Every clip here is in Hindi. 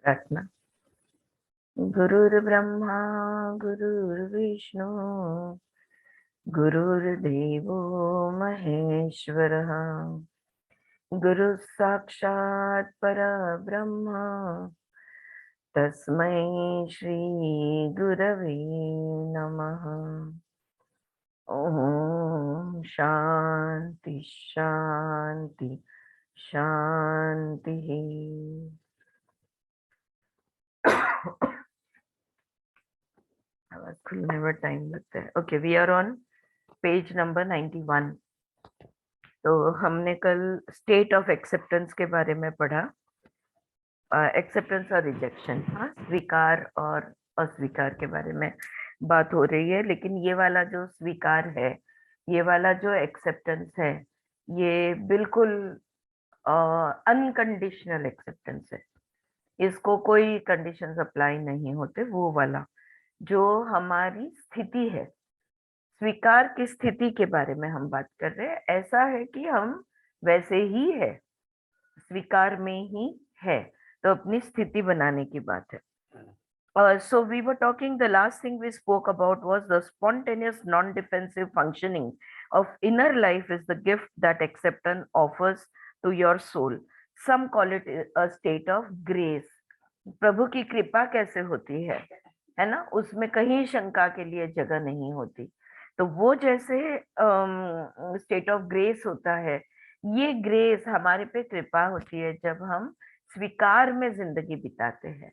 प्रार्थना। गुरुर्ब्रह्मा गुरुर्विष्णु गुरुर्देवो महेश्वरः गुरु साक्षात् परब्रह्म तस्मै श्री गुरवे नमः। ओम शांति शांति शांति। आवाज खुलने में टाइम लगता है। Okay, we are on page number 91। तो हमने कल स्टेट ऑफ एक्सेप्टेंस के बारे में पढ़ा। एक्सेप्टेंस और रिजेक्शन, हाँ, स्वीकार और अस्वीकार के बारे में बात हो रही है। लेकिन ये वाला जो स्वीकार है, ये वाला जो एक्सेप्टेंस है, ये बिल्कुल अनकंडीशनल एक्सेप्टेंस है। इसको कोई कंडीशंस अप्लाई नहीं होते। वो वाला जो हमारी स्थिति है, स्वीकार की स्थिति के बारे में हम बात कर रहे हैं। ऐसा है कि हम वैसे ही है, स्वीकार में ही है, तो अपनी स्थिति बनाने की बात है। So we were talking, the last thing we spoke about was the spontaneous non-defensive functioning of inner life is the gift that acceptance offers to your soul. Some call it a state of grace. प्रभु की कृपा कैसे होती है ना, उसमें कहीं शंका के लिए जगह नहीं होती। तो वो जैसे स्टेट ऑफ ग्रेस होता है, ये ग्रेस हमारे पे कृपा होती है जब हम स्वीकार में जिंदगी बिताते हैं।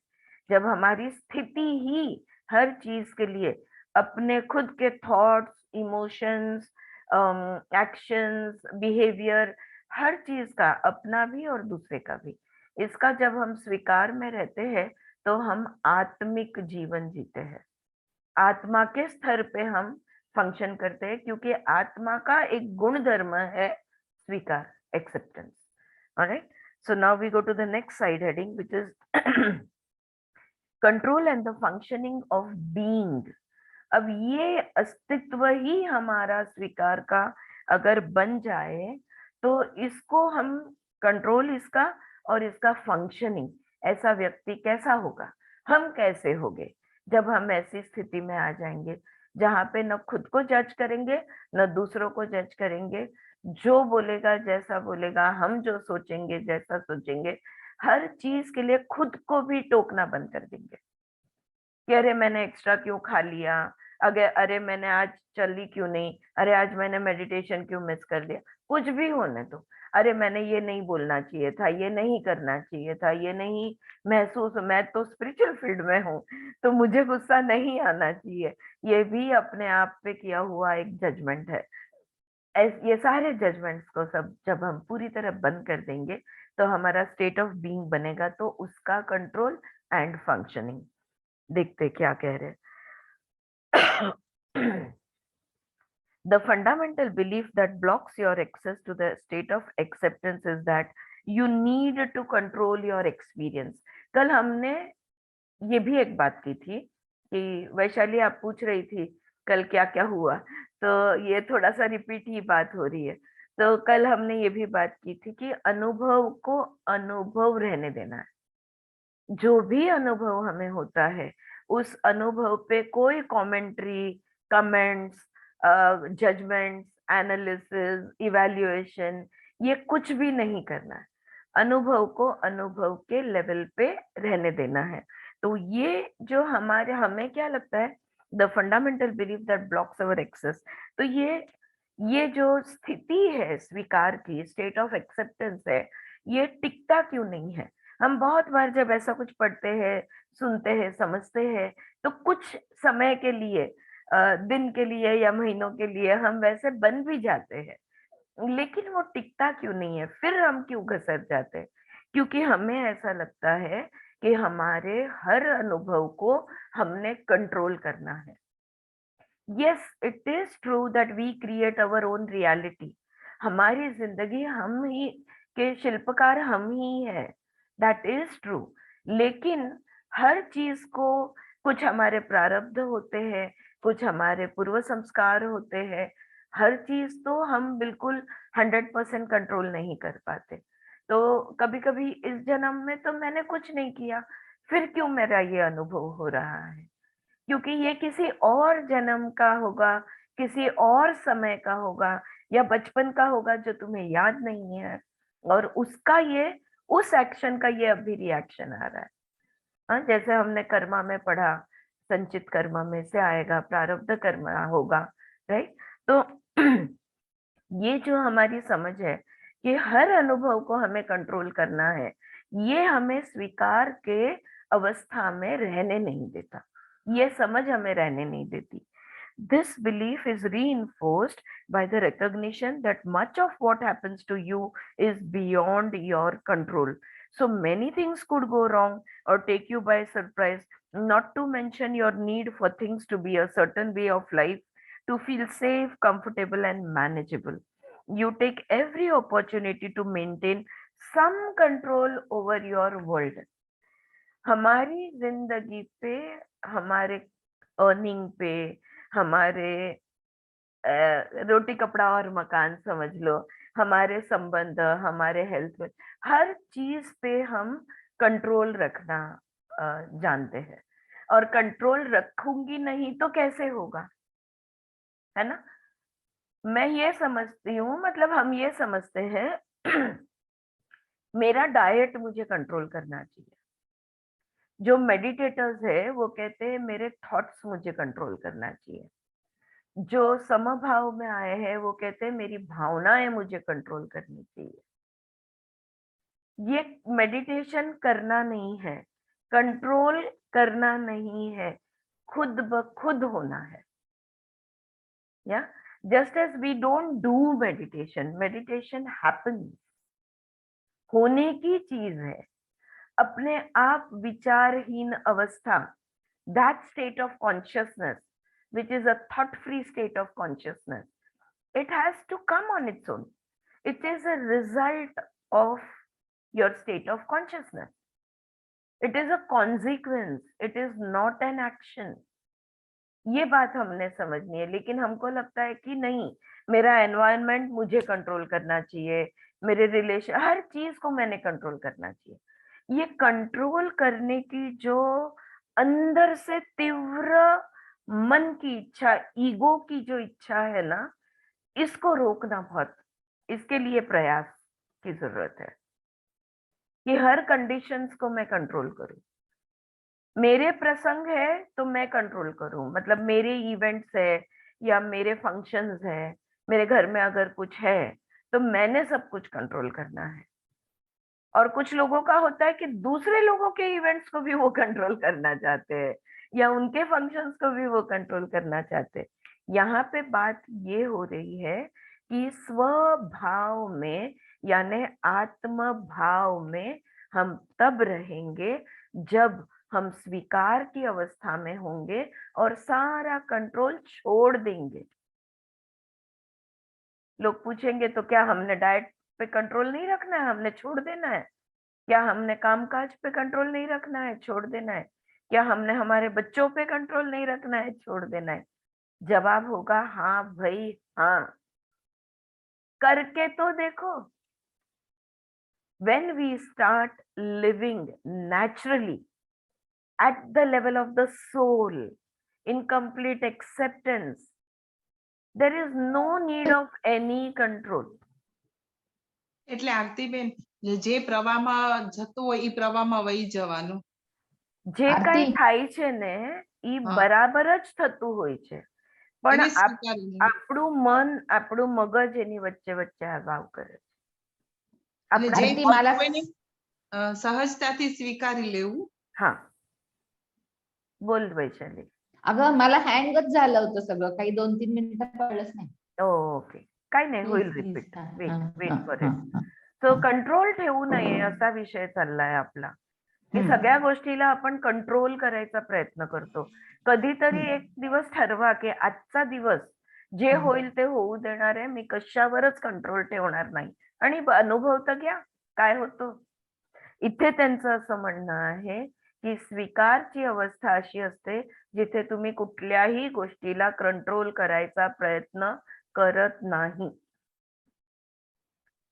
जब हमारी स्थिति ही हर चीज के लिए अपने खुद के थॉट्स, इमोशंस, एक्शंस, बिहेवियर, हर चीज का, अपना भी और दूसरे का भी, इसका जब हम स्वीकार में रहते हैं तो हम आत्मिक जीवन जीते हैं। आत्मा के स्तर पे हम फंक्शन करते हैं, क्योंकि आत्मा का एक गुण धर्म है स्वीकार, acceptance. Alright, so now we go to the next side heading which is control and the functioning of being. अब ये अस्तित्व ही हमारा स्वीकार का अगर बन जाए तो इसको हम कंट्रोल, इसका और इसका फंक्शनिंग, ऐसा व्यक्ति कैसा होगा, हम कैसे होंगे जब हम ऐसी स्थिति में आ जाएंगे जहां पे न खुद को जज करेंगे न दूसरों को जज करेंगे। जो बोलेगा जैसा बोलेगा, हम जो सोचेंगे जैसा सोचेंगे, हर चीज के लिए खुद को भी टोकना बंद कर देंगे कि अरे मैंने एक्स्ट्रा क्यों खा लिया, अगर अरे मैंने आज चली क्यों नहीं, अरे आज मैंने मेडिटेशन क्यों मिस कर दिया, कुछ भी होने दो। अरे मैंने ये नहीं बोलना चाहिए था, ये नहीं करना चाहिए था, ये नहीं महसूस, मैं तो स्पिरिचुअल फील्ड में हूँ तो मुझे गुस्सा नहीं आना चाहिए। ये भी अपने आप पे किया हुआ एक जजमेंट है। ये सारे जजमेंट्स को सब जब हम पूरी तरह बंद कर देंगे तो हमारा स्टेट ऑफ बीइंग बनेगा, तो उसका कंट्रोल एंड फंक्शनिंग देखते क्या कह रहे हैं। The fundamental belief that blocks your access to the state of acceptance is that you need to control your experience. कल हमने ये भी एक बात की थी कि वैशाली आप पूछ रही थी कल क्या क्या हुआ, तो ये थोड़ा सा रिपीट ही बात हो रही है। तो कल हमने ये भी बात की थी कि अनुभव को अनुभव रहने देना है। जो भी अनुभव हमें होता है उस अनुभव पे कोई commentary, comments, judgements, analysis, evaluation, ये कुछ भी नहीं करना है। अनुभव को अनुभव के लेवल पे रहने देना है। तो ये जो हमारे, हमें क्या लगता है, the fundamental belief that blocks our access, तो ये जो स्थिति है स्वीकार की, स्टेट ऑफ एक्सेप्टेंस है, ये टिकता क्यों नहीं है। हम बहुत बार जब ऐसा कुछ पढ़ते हैं, सुनते हैं, समझते हैं, तो कुछ समय के लिए, दिन के लिए या महीनों के लिए हम वैसे बन भी जाते हैं, लेकिन वो टिकता क्यों नहीं है, फिर हम क्यों घसर जाते हैं? क्योंकि हमें ऐसा लगता है कि हमारे हर अनुभव को हमने कंट्रोल करना है। Yes, it is true that we create our own reality. हमारी जिंदगी हम ही के शिल्पकार हम ही है, दैट इज ट्रू। लेकिन हर चीज को, कुछ हमारे प्रारब्ध होते हैं, कुछ हमारे पूर्व संस्कार होते हैं, हर चीज तो हम बिल्कुल 100% कंट्रोल नहीं कर पाते। तो कभी कभी इस जन्म में तो मैंने कुछ नहीं किया, फिर क्यों मेरा ये अनुभव हो रहा है? क्योंकि ये किसी और जन्म का होगा, किसी और समय का होगा, या बचपन का होगा जो तुम्हें याद नहीं है, और उसका ये, उस एक्शन का ये अभी रिएक्शन आ रहा है। हाँ, जैसे हमने कर्मा में पढ़ा, संचित कर्म में से आएगा, प्रारब्ध कर्म होगा, राइट? तो ये जो हमारी समझ है कि हर अनुभव को हमें कंट्रोल करना है, ये हमें स्वीकार के अवस्था में रहने नहीं देता, ये समझ हमें रहने नहीं देती। This belief is reinforced by the recognition that much of what happens to you is beyond your control. So many things could go wrong or take you by surprise, not to mention your need for things to be a certain way of life, to feel safe, comfortable, and manageable. You take every opportunity to maintain some control over your world. हमारी जिंदगी पे, हमारे अर्निंग पे, हमारे रोटी कपड़ा और मकान समझ लो, हमारे संबंध, हमारे हेल्थ में, हर चीज पे हम कंट्रोल रखना जानते हैं। और कंट्रोल रखूंगी नहीं तो कैसे होगा, है ना? मैं ये समझती हूँ, मतलब हम ये समझते हैं मेरा डाइट मुझे कंट्रोल करना चाहिए। जो मेडिटेटर्स है वो कहते हैं मेरे थॉट्स मुझे कंट्रोल करना चाहिए। जो समभाव में आए हैं वो कहते हैं मेरी भावनाएं मुझे कंट्रोल करनी चाहिए। ये मेडिटेशन करना नहीं है, कंट्रोल करना नहीं है, खुद ब खुद होना है। या just as we don't do meditation, meditation happens, होने की चीज है। अपने आप विचारहीन अवस्था, that state of consciousness, which is a thought free state of consciousness, it has to come on its own. It is a result of your state of consciousness. It is a consequence. It is not an action. ये बात हमने समझनी है। लेकिन हमको लगता है कि नहीं, मेरा एनवायरनमेंट मुझे कंट्रोल करना चाहिए, मेरे रिलेशन, हर चीज को मैंने कंट्रोल करना चाहिए। ये कंट्रोल करने की जो अंदर से तीव्र मन की इच्छा, ईगो की जो इच्छा है ना, इसको रोकना बहुत, इसके लिए प्रयास की जरूरत है कि हर कंडीशंस को मैं कंट्रोल करूं। मेरे प्रसंग है तो मैं कंट्रोल करूं, मतलब मेरे इवेंट्स है या मेरे फंक्शंस है, मेरे घर में अगर कुछ है तो मैंने सब कुछ कंट्रोल करना है। और कुछ लोगों का होता है कि दूसरे लोगों के इवेंट्स को भी वो कंट्रोल करना चाहते हैं, या उनके फंक्शंस को भी वो कंट्रोल करना चाहते हैं। यहाँ पे बात ये हो रही है कि स्वभाव में, यानी आत्म भाव में हम तब रहेंगे जब हम स्वीकार की अवस्था में होंगे और सारा कंट्रोल छोड़ देंगे। लोग पूछेंगे तो क्या हमने डाइट पे कंट्रोल नहीं रखना है, हमने छोड़ देना है? क्या हमने कामकाज पे कंट्रोल नहीं रखना है, छोड़ देना है? क्या हमने हमारे बच्चों पे कंट्रोल नहीं रखना है, छोड़ देना है? जवाब होगा हाँ भाई, हाँ, करके तो देखो। When we start living naturally at the level of the soul, in complete acceptance, there is no need of any control. એટલે આરતીબેન જે પ્રવાહમાં જતું હોય એ પ્રવાહમાં વહી જવાનું. જે આરતી. કઈ થાય છે ને ઈ હા. બરાબર જ થતું હોય છે, પણ એને સ્વીકારી લેવું. આપણું મન, આપણું મગજ એની વચ્ચે વચ્ચે હવાવ કરે છે. એટલે આપણા જે આરતી થતું માલા હોય ને સહજતાથી સ્વીકારી લેવું. हा, बोल वैशाली. अगं मला हँगच झालं होतं सगळं, काही 2-3 मिनिटं कळलंच नाही. ओके, काय नाही, होईल प्लीज प्लीज. रिपीट. हा, वेट हा, वेट हा, फॉर हा, इट. हा. सो कंट्रोल ठेवू नये असा विषय चाललाय आपला, की सगळ्या गोष्टीला आपण कंट्रोल करायचा प्रयत्न करतो. कधीतरी एक दिवस ठरवा की आजचा दिवस जे होईल ते होऊ देणार आहे, मी कशावरच कंट्रोल ठेवणार नाही, आणि अनुभव तर घ्या काय होतं. इथे त्यांचं असं म्हणणं आहे की स्वीकारची अवस्था अशी असते जिथे तुम्ही कुठल्याही गोष्टीला कंट्रोल करायचा प्रयत्न करत नाही.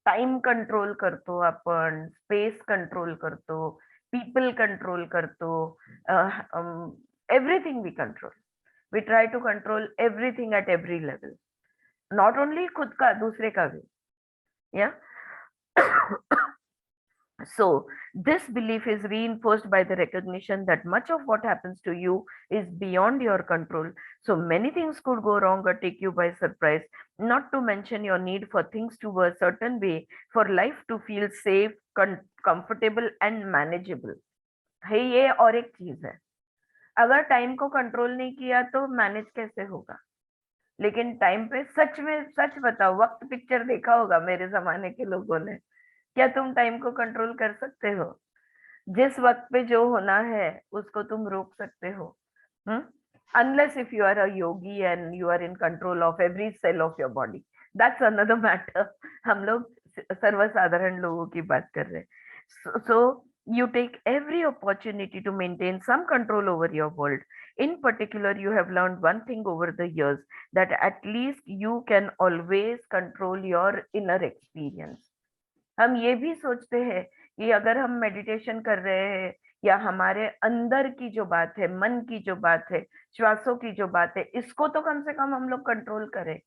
टाइम कंट्रोल करतो आपण, स्पेस कंट्रोल करतो, people कंट्रोल कर दो, everything we control. We try to control everything at every level, not only खुद का, दूसरे का भी. Yeah. So this belief is reinforced by the recognition that much of what happens to you is beyond your control. So many things could go wrong or take you by surprise, not to mention your need for things to go a certain way for life to feel safe, comfortable and manageable. है ये और एक चीज है, अगर टाइम को कंट्रोल नहीं किया तो मैनेज कैसे होगा? लेकिन टाइम पे सच में, सच बताओ, वक्त पिक्चर देखा होगा मेरे जमाने के लोगों ने, क्या तुम टाइम को कंट्रोल कर सकते हो? जिस वक्त पे जो होना है उसको तुम रोक सकते हो, unless if you are a yogi and you are in control of every cell of your body, that's another matter. हम लोग सर्वसाधारण लोगों की बात कर रहे हैं. So you take every opportunity to maintain some control over your world. In particular, you have learned one thing over the years, that at least you can always control your inner experience. हम ये भी सोचते हैं कि अगर हम मेडिटेशन कर रहे हैं या हमारे अंदर की जो बात है, मन की जो बात है, श्वासों की जो बात है, इसको तो कम से कम हम लोग कंट्रोल करें,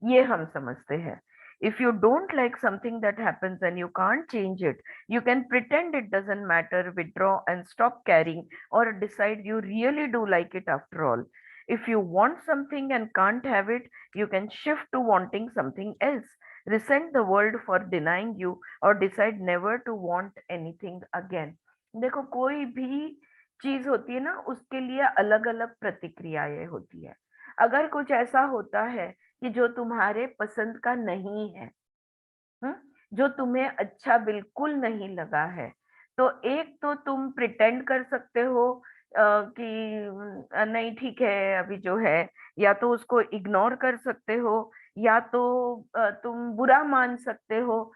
ये हम समझते हैं. If you don't like something that happens and you can't change it, you can pretend it doesn't matter, withdraw and stop caring, or decide you really do like it after all. If you want something and can't have it, you can shift to wanting something else, resent the world for denying you, or decide never to want anything again. देखो, कोई भी चीज होती है ना, उसके लिए अलग अलग प्रतिक्रियाएं होती है. अगर कुछ ऐसा होता है कि जो तुम्हारे पसंद का नहीं है, जो तुम्हें अच्छा बिल्कुल नहीं लगा है, तो एक तो तुम प्रिटेंड कर सकते हो कि नहीं ठीक है अभी जो है, या तो उसको इग्नोर कर सकते हो, या तो तुम बुरा मान सकते हो,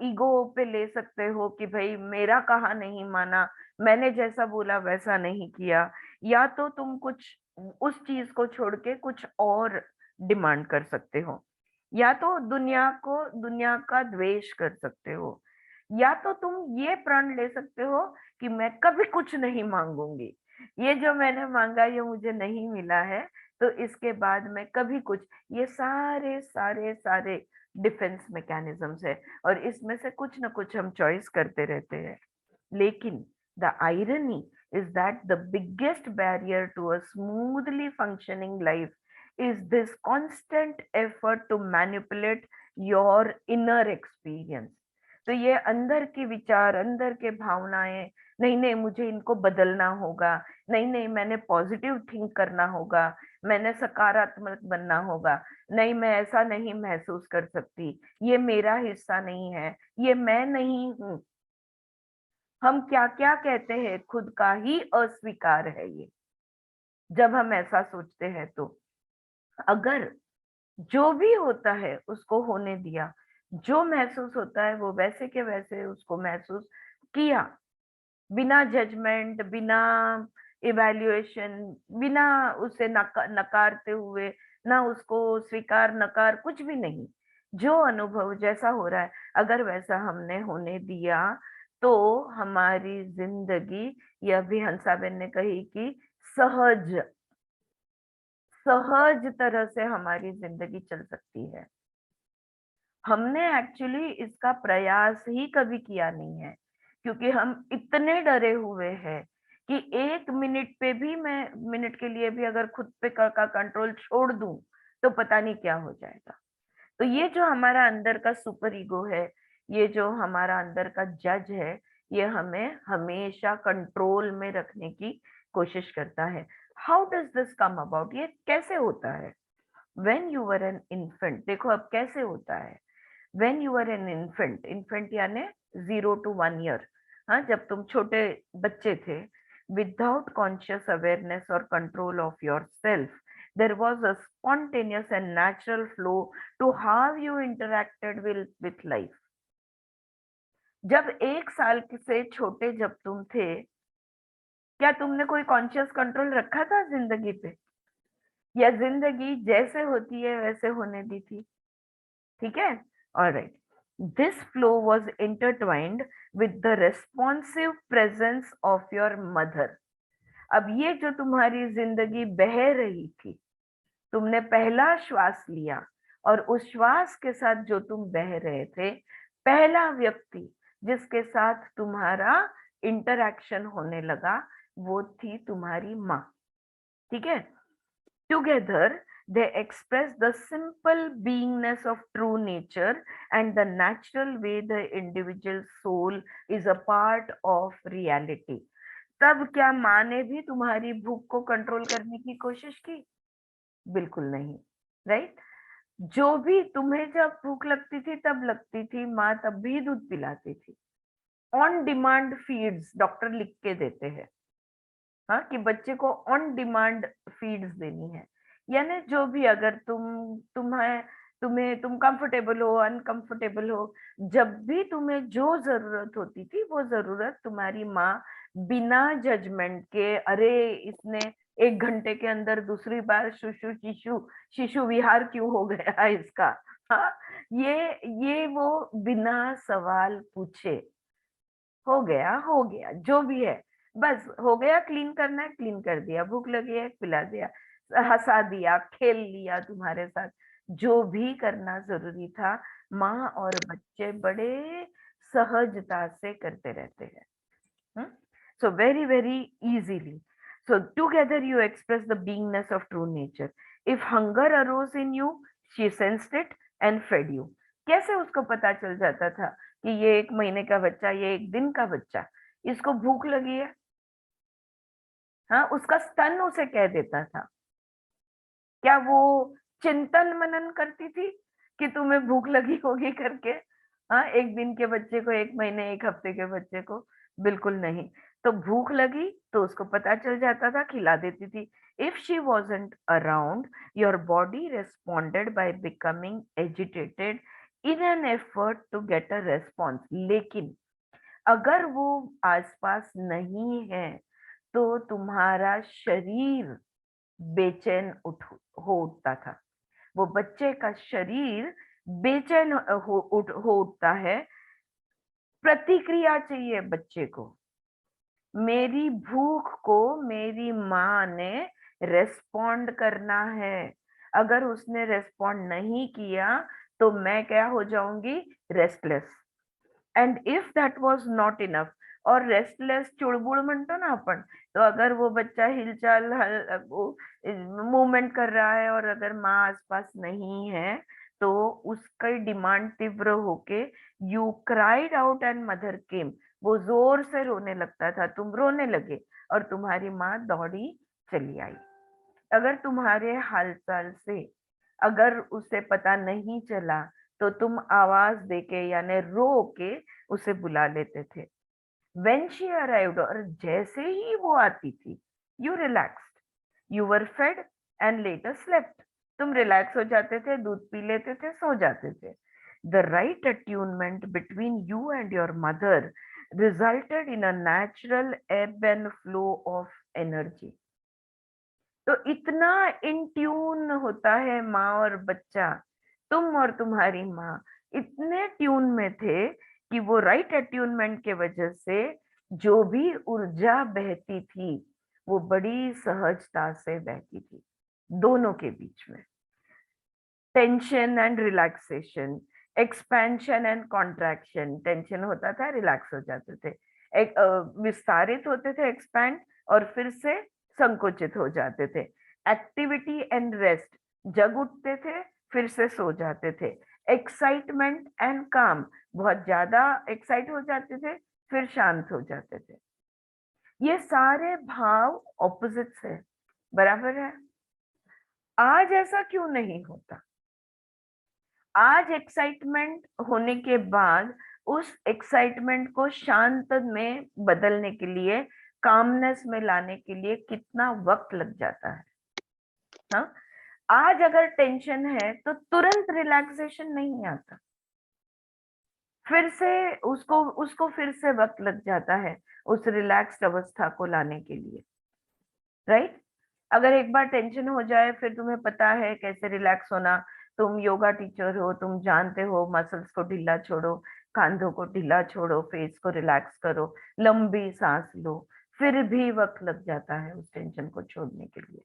ईगो पे ले सकते हो कि भाई मेरा कहा नहीं माना, मैंने जैसा बोला वैसा नहीं किया, या तो तुम कुछ उस चीज को छोड़ के कुछ और डिमांड कर सकते हो, या तो दुनिया का द्वेष कर सकते हो, या तो तुम ये प्रण ले सकते हो कि मैं कभी कुछ नहीं मांगूंगी, ये जो मैंने मांगा ये मुझे नहीं मिला है, तो इसके बाद मैं कभी कुछ. ये सारे सारे सारे डिफेंस मैकेनिज्म्स है, और इसमें से कुछ ना कुछ हम चॉइस करते रहते हैं. लेकिन the irony is that the biggest barrier to a smoothly functioning life is this constant effort to manipulate your inner experience. तो ये अंदर के विचार, अंदर के भावनाएं, नहीं नहीं मुझे इनको बदलना होगा, नहीं नहीं मैंने पॉजिटिव थिंक करना होगा, मैंने सकारात्मक बनना होगा, नहीं मैं ऐसा नहीं महसूस कर सकती, ये मेरा हिस्सा नहीं है, ये मैं नहीं हूं. हम क्या क्या कहते हैं, खुद का ही अस्वीकार है ये. जब हम ऐसा सोचते हैं तो अगर जो भी होता है उसको होने दिया, जो महसूस होता है वो वैसे के वैसे उसको महसूस किया, बिना जजमेंट, बिना इवैल्यूएशन, बिना उसे नकारते हुए, ना उसको स्वीकार नकार, कुछ भी नहीं. जो अनुभव जैसा हो रहा है अगर वैसा हमने होने दिया, तो हमारी जिंदगी, यह भी हंसाबेन ने कही कि सहज सहज तरह से हमारी जिंदगी चल सकती है. हमने एक्चुअली इसका प्रयास ही कभी किया नहीं है, क्योंकि हम इतने डरे हुए हैं कि एक मिनट पे भी, मैं मिनट के लिए भी अगर खुद पे का कंट्रोल छोड़ दूं तो पता नहीं क्या हो जाएगा. तो ये जो हमारा अंदर का सुपर ईगो है, ये जो हमारा अंदर का जज है, ये हमें हमेशा कंट्रोल में रखने की कोशिश करता है. How does this come about? ये कैसे होता है? When you were an infant, देखो अब कैसे होता है. When you were an infant, infant यानी 0 to 1 year, हाँ, जब तुम छोटे बच्चे थे, विदाउट कॉन्शियस अवेयरनेस और control of your self, there was a spontaneous and natural flow to how you interacted with life. जब 1 साल से छोटे जब तुम थे, क्या तुमने कोई कॉन्शियस कंट्रोल रखा था जिंदगी पे, या जिंदगी जैसे होती है वैसे होने दी थी? ठीक है, alright. This flow was intertwined with the responsive presence of your mother. अब ये जो तुम्हारी जिंदगी बह रही थी, तुमने पहला श्वास लिया और उस श्वास के साथ जो तुम बह रहे थे, पहला व्यक्ति जिसके साथ तुम्हारा इंटरैक्शन होने लगा वो थी तुम्हारी माँ. ठीक है. Together they express the simple beingness of true nature and the natural way the individual soul is a part of reality. तब क्या माँ ने भी तुम्हारी भूख को कंट्रोल करने की कोशिश की? बिल्कुल नहीं. राइट. जो भी तुम्हें जब भूख लगती थी तब लगती थी, माँ तब भी दूध पिलाती थी. ऑन डिमांड फीड्स डॉक्टर लिख के देते हैं, हाँ, कि बच्चे को ऑन डिमांड फीड्स देनी है. यानी जो भी, अगर तुम कंफर्टेबल हो, अनकंफर्टेबल हो, जब भी तुम्हें जो जरूरत होती थी वो जरूरत तुम्हारी माँ बिना जजमेंट के, अरे इसने 1 घंटे के अंदर दूसरी बार शिशु विहार क्यों हो गया इसका, हाँ, ये वो बिना सवाल पूछे हो गया जो भी है, बस हो गया. क्लीन करना है क्लीन कर दिया, भूख लगी है पिला दिया, हंसा दिया, खेल लिया तुम्हारे साथ, जो भी करना जरूरी था माँ और बच्चे बड़े सहजता से करते रहते हैं. So very very easily. So together you express the beingness of true nature. If hunger arose in you, she sensed it and fed you. कैसे उसको पता चल जाता था कि ये 1 महीने का बच्चा, ये 1 दिन का बच्चा, इसको भूख लगी है? हाँ, उसका स्तन उसे कह देता था. क्या वो चिंतन मनन करती थी कि तुम्हें भूख लगी होगी करके? हाँ, 1 दिन के बच्चे को, 1 महीने 1 हफ्ते के बच्चे को? बिल्कुल नहीं. तो भूख लगी तो उसको पता चल जाता था, खिला देती थी. If she wasn't around, your body responded by becoming agitated in an effort to get a response. लेकिन अगर वो आसपास नहीं है तो तुम्हारा शरीर बेचैन हो उठता था. वो बच्चे का शरीर बेचैन हो उठता है. प्रतिक्रिया चाहिए बच्चे को. मेरी भूख को मेरी माँ ने रेस्पॉन्ड करना है. अगर उसने रेस्पॉन्ड नहीं किया तो मैं क्या हो जाऊंगी? Restless. And if that was not enough, और रेस्टलेस चुड़बुड़ म्हणतो ना आपण, तो अगर वो बच्चा हिलचाल मूवमेंट कर रहा है और अगर माँ आसपास नहीं है तो उसकी डिमांड तीव्र होके you cried out and mother केम. वो जोर से रोने लगता था, तुम रोने लगे और तुम्हारी माँ दौड़ी चली आई. अगर तुम्हारे हालचाल से अगर उसे पता नहीं चला तो तुम आवाज देके यानी रो के उसे बुला लेते थे. When she arrived, और जैसे ही वो आती थी, you relaxed, you were fed and later slept. तुम रिलैक्स हो जाते थे, दूध पी लेते थे, सो जाते थे. The right attunement between you and your mother resulted in a natural ebb and flow of energy. तो इतना इन ट्यून होता है माँ और बच्चा. तुम और तुम्हारी माँ इतने ट्यून में थे कि वो राइट अट्यूनमेंट के वजह से जो भी ऊर्जा बहती थी वो बड़ी सहजता से बहती थी दोनों के बीच में. Tension and relaxation, expansion and contraction. Tension होता था, रिलैक्स हो जाते थे. विस्तारित होते थे, एक्सपैंड, और फिर से संकुचित हो जाते थे. एक्टिविटी एंड रेस्ट, जग उठते थे फिर से सो जाते थे. एक्साइटमेंट एंड काम, बहुत ज्यादा एक्साइट हो जाते थे फिर शांत हो जाते थे. ये सारे भाव ऑपोजिट्स है, बराबर है. आज ऐसा क्यों नहीं होता? आज एक्साइटमेंट होने के बाद उस एक्साइटमेंट को शांत में बदलने के लिए, कामनेस में लाने के लिए कितना वक्त लग जाता है. हाँ, आज अगर टेंशन है तो तुरंत रिलैक्सेशन नहीं आता, फिर से उसको फिर से वक्त लग जाता है उस रिलैक्स्ड अवस्था को लाने के लिए. राइट. अगर एक बार टेंशन हो जाए फिर तुम्हें पता है कैसे रिलैक्स होना, तुम योगा टीचर हो, तुम जानते हो मसल्स को ढीला छोड़ो, कंधों को ढीला छोड़ो, फेस को रिलैक्स करो, लंबी सांस लो, फिर भी वक्त लग जाता है उस टेंशन को छोड़ने के लिए।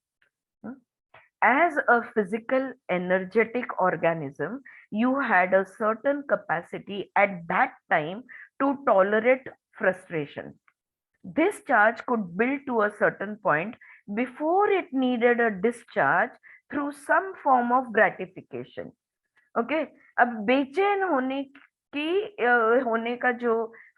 As a physical energetic organism, you had a certain capacity at that time to tolerate frustration. This charge could build to a certain point before it needed a discharge through some form of gratification. Okay, अब बेचैन होने का जो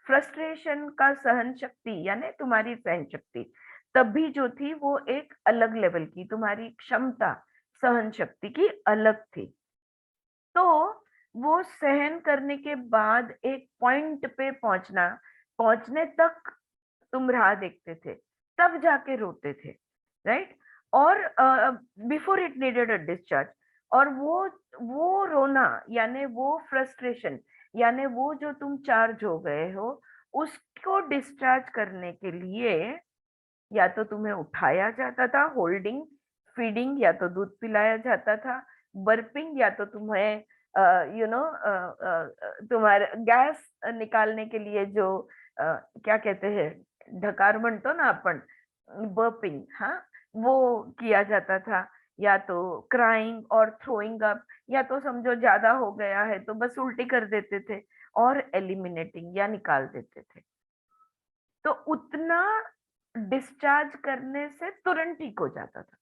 फ्रस्ट्रेशन का सहन शक्ति यानी तुम्हारी सहन शक्ति तभी जो थी वो एक अलग लेवल की, तुम्हारी क्षमता सहन शक्ति की अलग थी। तो वो सहन करने के बाद एक पॉइंट पे पहुंचने तक तुम राह देखते थे, तब जाके रोते थे, राइट? और before it needed a discharge, और वो रोना यानी वो फ्रस्ट्रेशन यानी वो जो तुम चार्ज हो गए हो उसको डिस्चार्ज करने के लिए या तो तुम्हें उठाया जाता था, होल्डिंग, फीडिंग, या तो दूध पिलाया जाता था, बर्पिंग, या तो तुम्हें तुम्हारे गैस निकालने के लिए जो क्या कहते हैं, ढकार म्हणतो ना अपन, बर्पिंग, हाँ, वो किया जाता था, या तो क्राइंग और थ्रोइंग अप, या तो समझो ज्यादा हो गया है तो बस उल्टी कर देते थे और एलिमिनेटिंग या निकाल देते थे। तो उतना डिस्चार्ज करने से तुरंत ठीक हो जाता था।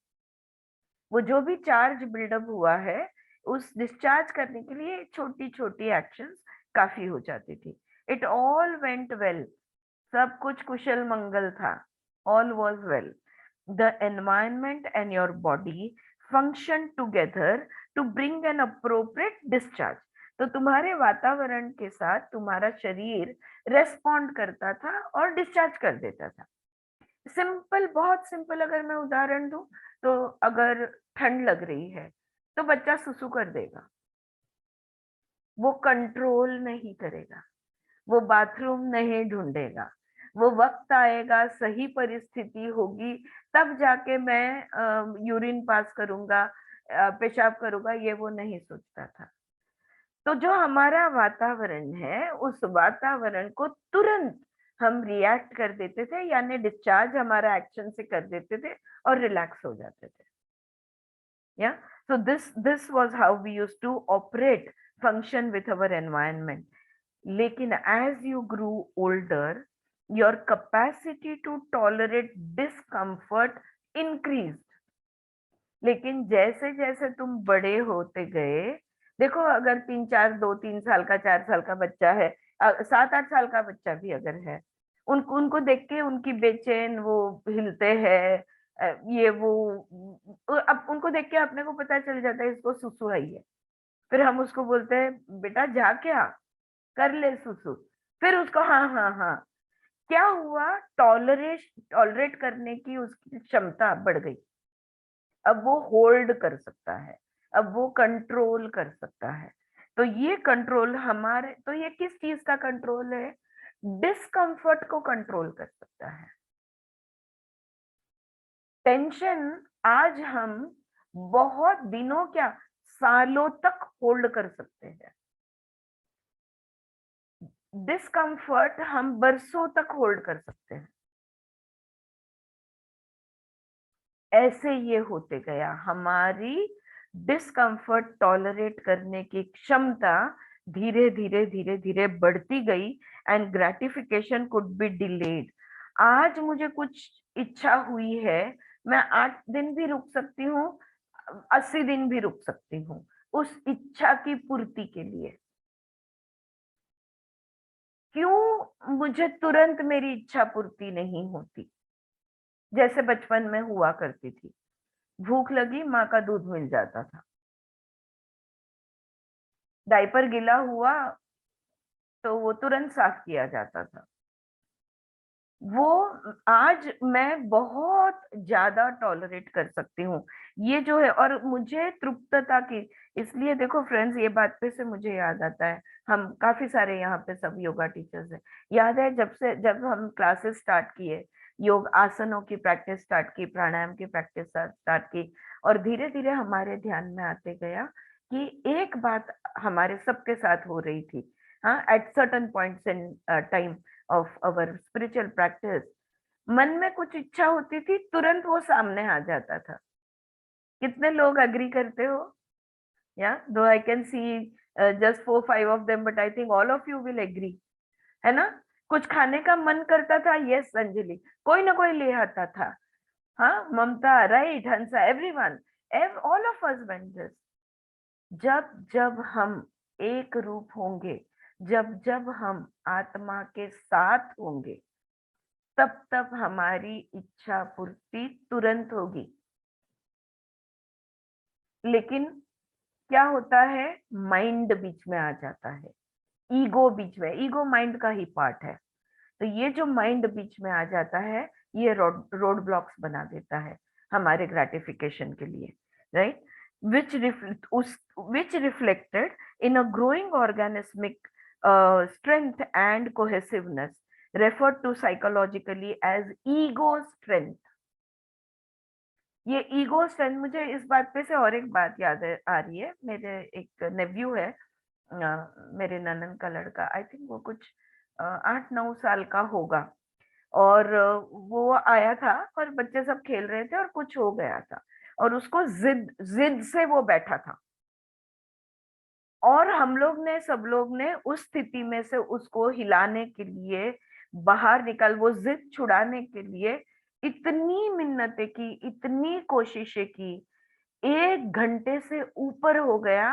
वो जो भी चार्ज बिल्डअप हुआ है उस डिस्चार्ज करने के लिए छोटी छोटी एक्शंस काफी हो जाती थी। इट ऑल वेंट वेल, सब कुछ कुशल मंगल था, all was well. The environment and your body function together to bring an appropriate discharge. तो तुम्हारे वातावरण के साथ तुम्हारा शरीर रेस्पॉन्ड करता था और डिस्चार्ज कर देता था। सिंपल, बहुत सिंपल अगर मैं उदाहरण दूं तो अगर ठंड लग रही है तो बच्चा सुसु कर देगा, वो कंट्रोल नहीं करेगा, वो बाथरूम नहीं ढूंढेगा, वो वक्त आएगा, सही परिस्थिति होगी तब जाके मैं यूरिन पास करूंगा, पेशाब करूंगा, ये वो नहीं सोचता था। तो जो हमारा वातावरण है उस वातावरण को तुरंत हम रिएक्ट कर देते थे यानी डिस्चार्ज हमारा एक्शन से कर देते थे और रिलैक्स हो जाते थे। या so this was how we used to operate, function with our environment. लेकिन as you grew older, your capacity to tolerate discomfort increased. लेकिन जैसे जैसे तुम बड़े होते गए, देखो अगर 2-3 साल का, 4 साल का बच्चा है, 7-8 साल का बच्चा भी अगर है, उनको देख के उनकी बेचैन वो हिलते हैं, ये वो, अब उनको देख के अपने को पता चल जाता है इसको सुसु आई है। फिर हम उसको बोलते हैं बेटा जा क्या कर ले सुसु, फिर उसको हाँ हाँ हाँ, क्या हुआ, टॉलरेट करने की उसकी क्षमता बढ़ गई। अब वो होल्ड कर सकता है, अब वो कंट्रोल कर सकता है। तो ये कंट्रोल हमारे, तो ये किस चीज का कंट्रोल है? डिस्कंफर्ट को कंट्रोल कर सकता है। टेंशन आज हम बहुत दिनों, क्या सालों तक होल्ड कर सकते हैं, डिस्कंफर्ट हम बरसों तक होल्ड कर सकते हैं। ऐसे ये होते गया, हमारी डिस्कंफर्ट टॉलरेट करने की क्षमता धीरे धीरे धीरे धीरे बढ़ती गई and gratification could be delayed. आज मुझे कुछ इच्छा हुई है, मैं 8 दिन भी रुक सकती हूँ, 80 दिन भी रुक सकती हूँ उस इच्छा की पूर्ति के लिए। क्यों मुझे तुरंत मेरी इच्छा पूर्ति नहीं होती? जैसे बचपन में हुआ करती थी, भूख लगी माँ का दूध मिल जाता था, डायपर गीला हुआ तो वो तुरंत साफ किया जाता था। वो आज मैं बहुत ज्यादा टॉलरेट कर सकती हूँ, ये जो है, और मुझे तृप्तता की, इसलिए देखो फ्रेंड्स, ये बात पे से मुझे याद आता है, हम काफी सारे यहाँ पे सब योगा टीचर्स हैं, याद है जब हम क्लासेस स्टार्ट किए, योग आसनों की प्रैक्टिस स्टार्ट की, प्राणायाम की प्रैक्टिस स्टार्ट की, और धीरे धीरे हमारे ध्यान में आते गया कि एक बात हमारे सबके साथ हो रही थी, हाँ, at certain points in time of our spiritual practice, मन में कुछ इच्छा होती थी, तुरंत वो सामने आ जाता था। कितने लोग अग्री करते हो? या दो I can see just 4-5 of them, but I think all of you will agree, है ना? कुछ खाने का मन करता था, यस अंजलि, कोई ना कोई ले आता था, हाँ, Mamta, right, Hansa, everyone, all of us went this. जब जब हम एक रूप होंगे, जब जब हम आत्मा के साथ होंगे, तब तब हमारी इच्छा पूर्ति तुरंत होगी। लेकिन क्या होता है, माइंड बीच में आ जाता है, ईगो बीच में, ईगो माइंड का ही पार्ट है। तो ये जो माइंड बीच में आ जाता है, ये रोड ब्लॉक्स बना देता है हमारे ग्रेटिफिकेशन के लिए, right? which reflected in a growing organismic strength and cohesiveness, referred to psychologically as ego strength. ये ईगो स्ट्रेंथ, मुझे इस बात पे से और एक बात याद आ रही है। मेरे एक नेव्यू है, मेरे ननन का लड़का, आई थिंक वो कुछ 8-9 साल का होगा, और वो आया था और बच्चे सब खेल रहे थे और कुछ हो गया था, और उसको जिद जिद से वो बैठा था, और हम लोग ने, सब लोग ने उस स्थिति में से उसको हिलाने के लिए, बाहर निकाल, वो जिद छुड़ाने के लिए इतनी मिन्नतें की, इतनी कोशिशें की, 1 घंटे से ऊपर हो गया,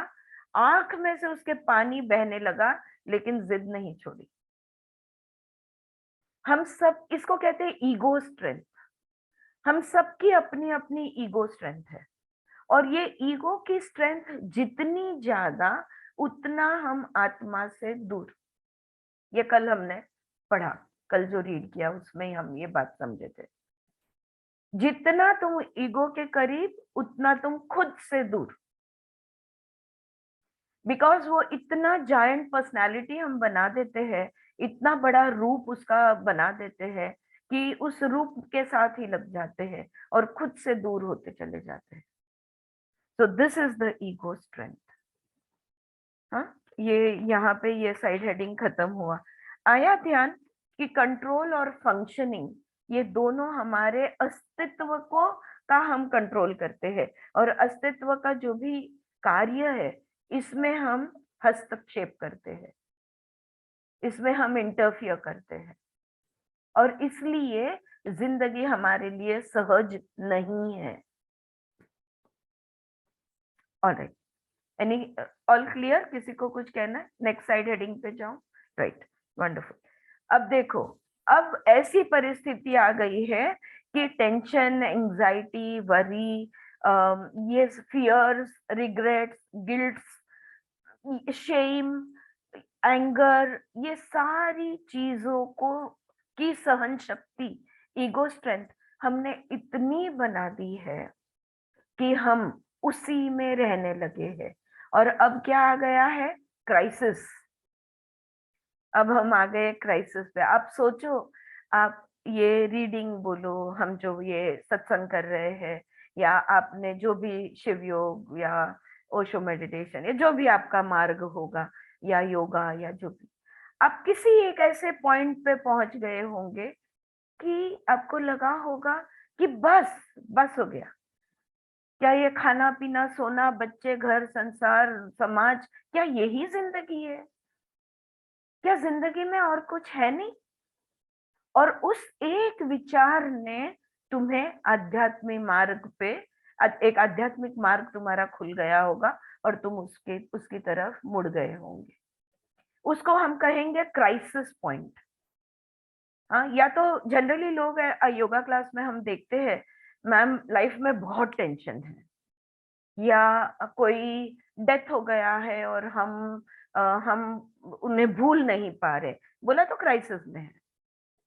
आंख में से उसके पानी बहने लगा, लेकिन जिद नहीं छोड़ी। हम सब इसको कहते हैं ईगो स्ट्रेंथ। हम सबकी अपनी अपनी ईगो स्ट्रेंथ है, और ये ईगो की स्ट्रेंथ जितनी ज्यादा, उतना हम आत्मा से दूर। ये कल हमने पढ़ा, कल जो रीड किया उसमें ही हम ये बात समझे थे। जितना तुम ईगो के करीब, उतना तुम खुद से दूर, बिकॉज वो इतना जायंट पर्सनालिटी हम बना देते हैं, इतना बड़ा रूप उसका बना देते हैं कि उस रूप के साथ ही लग जाते हैं और खुद से दूर होते चले जाते हैं। So this is the ego strength. हाँ, ये यहाँ पे ये साइड हेडिंग खत्म हुआ। आया ध्यान कि कंट्रोल और फंक्शनिंग, ये दोनों हमारे अस्तित्व को का हम कंट्रोल करते हैं, और अस्तित्व का जो भी कार्य है, इसमें हम हस्तक्षेप करते हैं, इसमें हम इंटरफियर करते हैं, और इसलिए जिंदगी हमारे लिए सहज नहीं है। Alright, any, all clear? किसी को कुछ कहना है? नेक्स्ट साइड हेडिंग पे जाओ। Right, wonderful. अब देखो, अब ऐसी परिस्थिति आ गई है कि टेंशन, एंजाइटी, वरी, ये fears, regrets, guilts, shame, anger, ये सारी चीजों को की सहन शक्ति, ईगो स्ट्रेंथ हमने इतनी बना दी है कि हम उसी में रहने लगे हैं। और अब क्या आ गया है? क्राइसिस। अब हम आ गए क्राइसिस पे। आप सोचो, आप ये रीडिंग बोलो, हम जो ये सत्संग कर रहे हैं, या आपने जो भी शिव योग या ओशो मेडिटेशन, या जो भी आपका मार्ग होगा, या योगा, या जो भी, आप किसी एक ऐसे पॉइंट पे पहुंच गए होंगे कि आपको लगा होगा कि बस बस हो गया। क्या ये खाना पीना, सोना, बच्चे, घर, संसार, समाज, क्या यही जिंदगी है? क्या जिंदगी में और कुछ है नहीं? और उस एक विचार ने तुम्हें आध्यात्मिक मार्ग पे, एक आध्यात्मिक मार्ग तुम्हारा खुल गया होगा, और तुम उसकी तरफ मुड़ गए होंगे। उसको हम कहेंगे क्राइसिस पॉइंट। हाँ, या तो जनरली लोग योगा क्लास में हम देखते हैं, मैम लाइफ में बहुत टेंशन है, या कोई डेथ हो गया है और हम उन्हें भूल नहीं पा रहे, बोला तो क्राइसिस में है।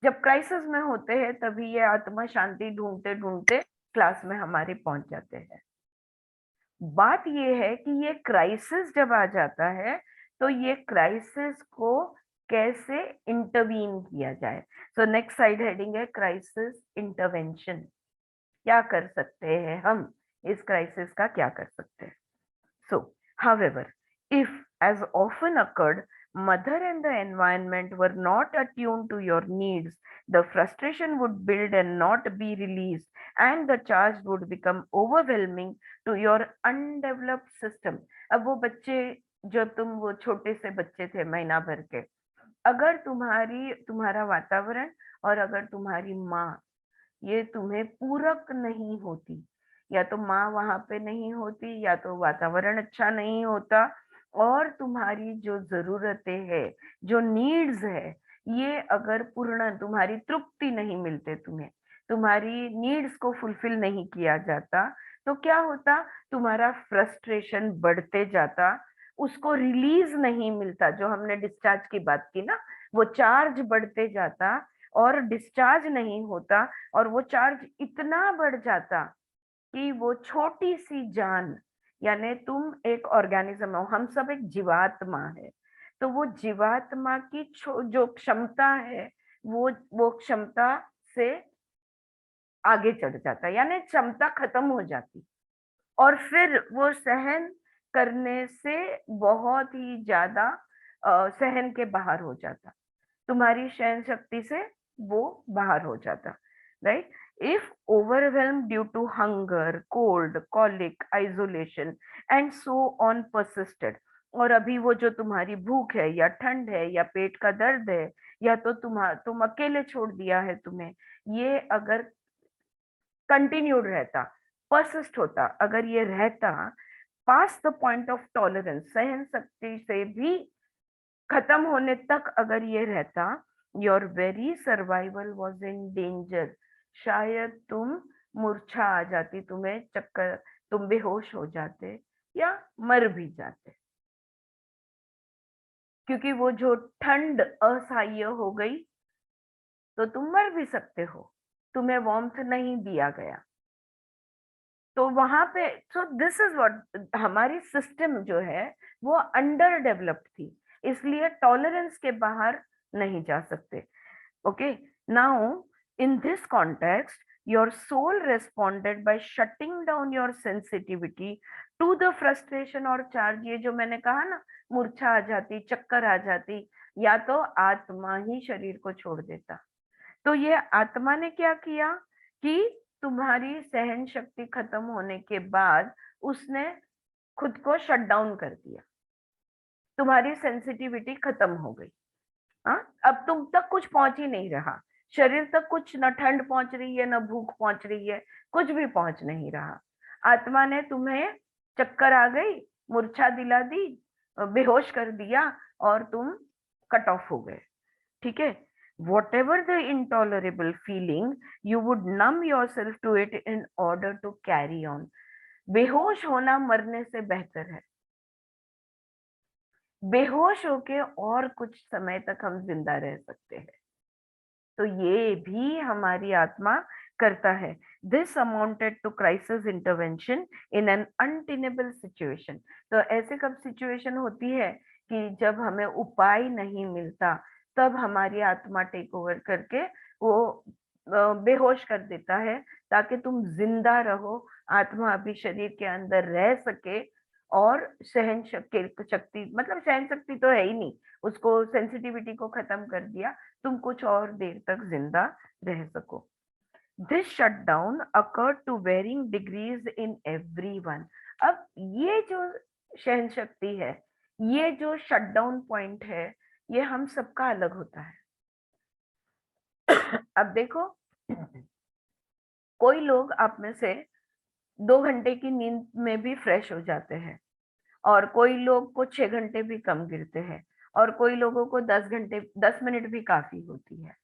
जब क्राइसिस में होते हैं, तभी ये आत्मा शांति ढूंढते ढूंढते क्लास में हमारे पहुंच जाते हैं। बात ये है कि ये क्राइसिस जब आ जाता है, तो ये क्राइसिस को कैसे इंटरवीन किया जाए। सो नेक्स्ट साइड हेडिंग है क्राइसिस इंटरवेंशन। क्या कर सकते हैं हम, इस क्राइसिस का क्या कर सकते हैं? सो However, if, as often occurred, mother and the environment were not attuned to your needs, the frustration would build and not be released, and the charge would become overwhelming to your undeveloped system. अब वो बच्चे, जब तुम वो छोटे से बच्चे थे महीना भर के, अगर तुम्हारा वातावरण और अगर तुम्हारी माँ ये तुम्हें पूरक नहीं होती, या तो माँ वहां पे नहीं होती, या तो वातावरण अच्छा नहीं होता, और तुम्हारी जो जरूरतें है, जो नीड्स है, ये अगर पूर्ण, तुम्हारी तृप्ति नहीं मिलते, तुम्हारी नीड्स को फुलफिल नहीं किया जाता, तो क्या होता, तुम्हारा फ्रस्ट्रेशन बढ़ते जाता, उसको रिलीज नहीं मिलता, जो हमने डिस्चार्ज की बात की ना, वो चार्ज बढ़ते जाता और डिस्चार्ज नहीं होता, और वो चार्ज इतना बढ़ जाता कि वो छोटी सी जान, यानी तुम एक ऑर्गेनिज्म हो, हम सब एक जीवात्मा है, तो वो जीवात्मा की जो क्षमता है, वो क्षमता से आगे चढ़ जाता, यानी क्षमता खत्म हो जाती, और फिर वो सहन करने से बहुत ही ज्यादा सहन के बाहर हो जाता, तुम्हारी सहन शक्ति से वो बाहर हो जाता, right? If overwhelm due to hunger, cold, colic, isolation and so on persisted, और अभी वो जो तुम्हारी भूख है, या ठंड है, या पेट का दर्द है, या तो तुम अकेले छोड़ दिया है तुम्हें, ये अगर कंटिन्यूड रहता, परसिस्ट होता, अगर ये रहता पास द पॉइंट ऑफ टॉलरेंस, सहन शक्ति से भी खत्म होने तक अगर ये रहता, your very survival was in danger, शायद तुम मूर्छा आ जाती, तुम्हें चक्कर, तुम बेहोश हो जाते या मर भी जाते, क्योंकि वो जो ठंड असह्य हो गई, तो तुम मर भी सकते हो, तुम्हें वार्मथ नहीं दिया गया, तो वहां पे, सो दिस इज व्हाट, हमारी सिस्टम जो है वो अंडर डेवलप्ड थी, इसलिए टॉलरेंस के बाहर नहीं जा सकते। Okay, now in this context your soul responded by shutting down your sensitivity to the frustration और चार्ज। ये जो मैंने कहा ना, मूर्छा आ जाती, चक्कर आ जाती, या तो आत्मा ही शरीर को छोड़ देता, तो ये आत्मा ने क्या किया कि तुम्हारी सहन शक्ति खत्म होने के बाद उसने खुद को शट डाउन कर दिया, तुम्हारी सेंसिटिविटी खत्म हो गई। हाँ, अब तुम तक कुछ पहुंच ही नहीं रहा, शरीर तक कुछ, न ठंड पहुंच रही है, न भूख पहुंच रही है, कुछ भी पहुंच नहीं रहा। आत्मा ने तुम्हें चक्कर आ गई, मूर्छा दिला दी, बेहोश कर दिया, और तुम कट ऑफ हो गए। ठीक है, whatever the intolerable feeling, you would numb yourself to it in order to carry on. बेहोश होना मरने से बेहतर है। बेहोश होके और कुछ समय तक हम जिंदा रह सकते हैं, तो ये भी हमारी आत्मा करता है। This amounted to crisis intervention in an untenable situation. तो ऐसे कब सिचुएशन होती है कि जब हमें उपाय नहीं मिलता, तब हमारी आत्मा टेक ओवर करके वो बेहोश कर देता है, ताकि तुम जिंदा रहो, आत्मा अभी शरीर के अंदर रह सके, और सहन शक्ति, मतलब सहन शक्ति तो है ही नहीं, उसको सेंसिटिविटी को खत्म कर दिया, तुम कुछ और देर तक जिंदा रह सको। This shutdown occurred to varying degrees in everyone. अब ये जो सहन शक्ति है, ये जो शटडाउन पॉइंट है, ये हम सबका अलग होता है। अब देखो, कोई लोग आप में से 2 घंटे की नींद में भी फ्रेश हो जाते हैं, और कोई लोग को 6 घंटे भी कम गिरते हैं, और कोई लोगों को 10 मिनट भी काफी होती है